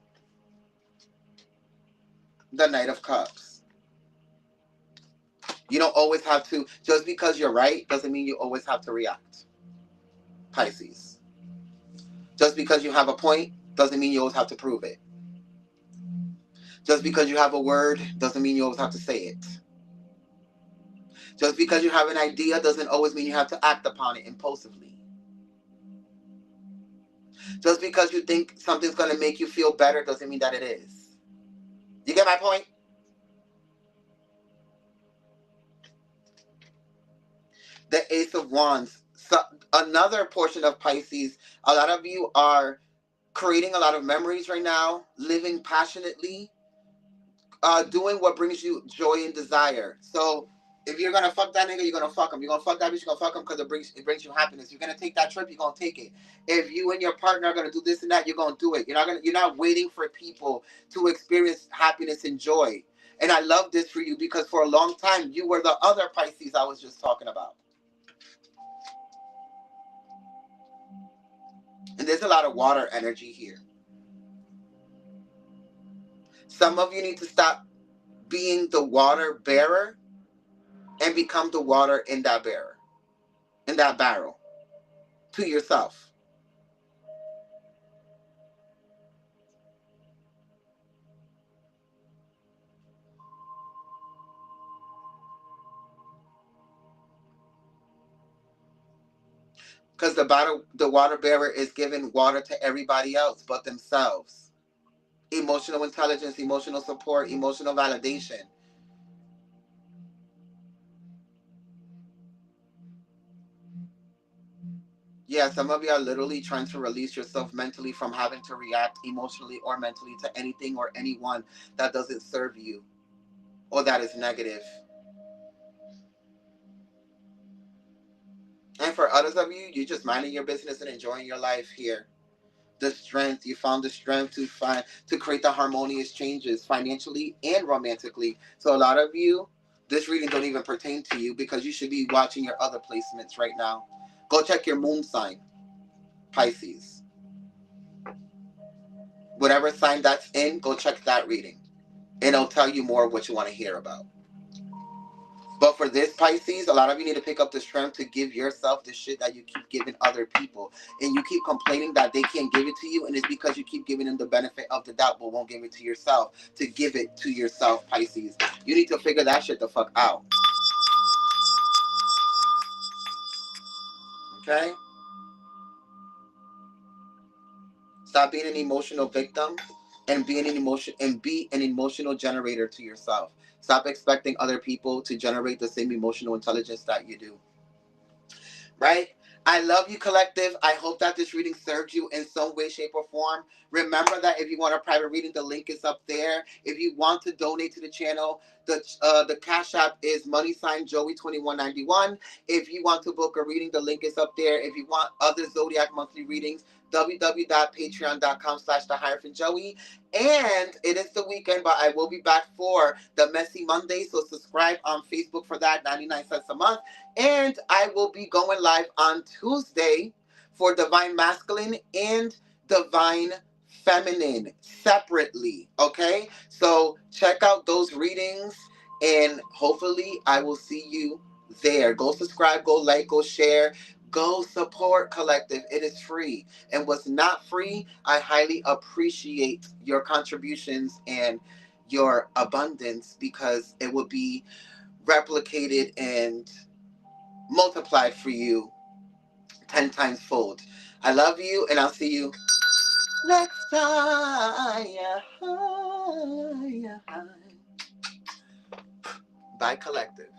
[SPEAKER 1] The Knight of Cups. You don't always have to, just because you're right doesn't mean you always have to react, Pisces. Just because you have a point doesn't mean you always have to prove it. Just because you have a word doesn't mean you always have to say it. Just because you have an idea doesn't always mean you have to act upon it impulsively. Just because you think something's going to make you feel better doesn't mean that it is. You get my point? The Ace of Wands. So another portion of Pisces, a lot of you are creating a lot of memories right now, living passionately, doing what brings you joy and desire. So if you're gonna fuck that nigga, you're gonna fuck him. You're gonna fuck that bitch, you're gonna fuck him because it brings you happiness. You're gonna take that trip, you're gonna take it. If you and your partner are gonna do this and that, you're gonna do it. You're not waiting for people to experience happiness and joy. And I love this for you because for a long time you were the other Pisces I was just talking about. And there's a lot of water energy here. Some of you need to stop being the water bearer and become the water in that bearer, in that barrel, to yourself. Because the water bearer is giving water to everybody else but themselves. Emotional intelligence, emotional support, emotional validation. Yeah, some of you are literally trying to release yourself mentally from having to react emotionally or mentally to anything or anyone that doesn't serve you or that is negative. And for others of you, you're just minding your business and enjoying your life here. You found the strength to create the harmonious changes financially and romantically. So a lot of you, this reading don't even pertain to you because you should be watching your other placements right now. Go check your moon sign, Pisces. Whatever sign that's in, go check that reading. And it'll tell you more of what you want to hear about. But for this Pisces, a lot of you need to pick up the strength to give yourself the shit that you keep giving other people. And you keep complaining that they can't give it to you, and it's because you keep giving them the benefit of the doubt but won't give it to yourself. To give it to yourself, Pisces. You need to figure that shit the fuck out. Okay? Stop being an emotional victim and be an emotional generator to yourself. Stop expecting other people to generate the same emotional intelligence that you do. Right? I love you, collective. I hope that this reading served you in some way, shape, or form. Remember that if you want a private reading, the link is up there. If you want to donate to the channel, the cash app is money sign Joey2191. If you want to book a reading, the link is up there. If you want other Zodiac monthly readings, www.patreon.com/the-joey. And it is the weekend, but I will be back for the Messy Monday. So subscribe on Facebook for that, 99 cents a month. And I will be going live on Tuesday for Divine Masculine and Divine Feminine separately. Okay? So check out those readings and hopefully I will see you there. Go subscribe, go like, go share, go support collective. It is free. And what's not free, I highly appreciate your contributions and your abundance because it will be replicated and multiplied for you 10 times fold. I love you and I'll see you next time. Bye, collective.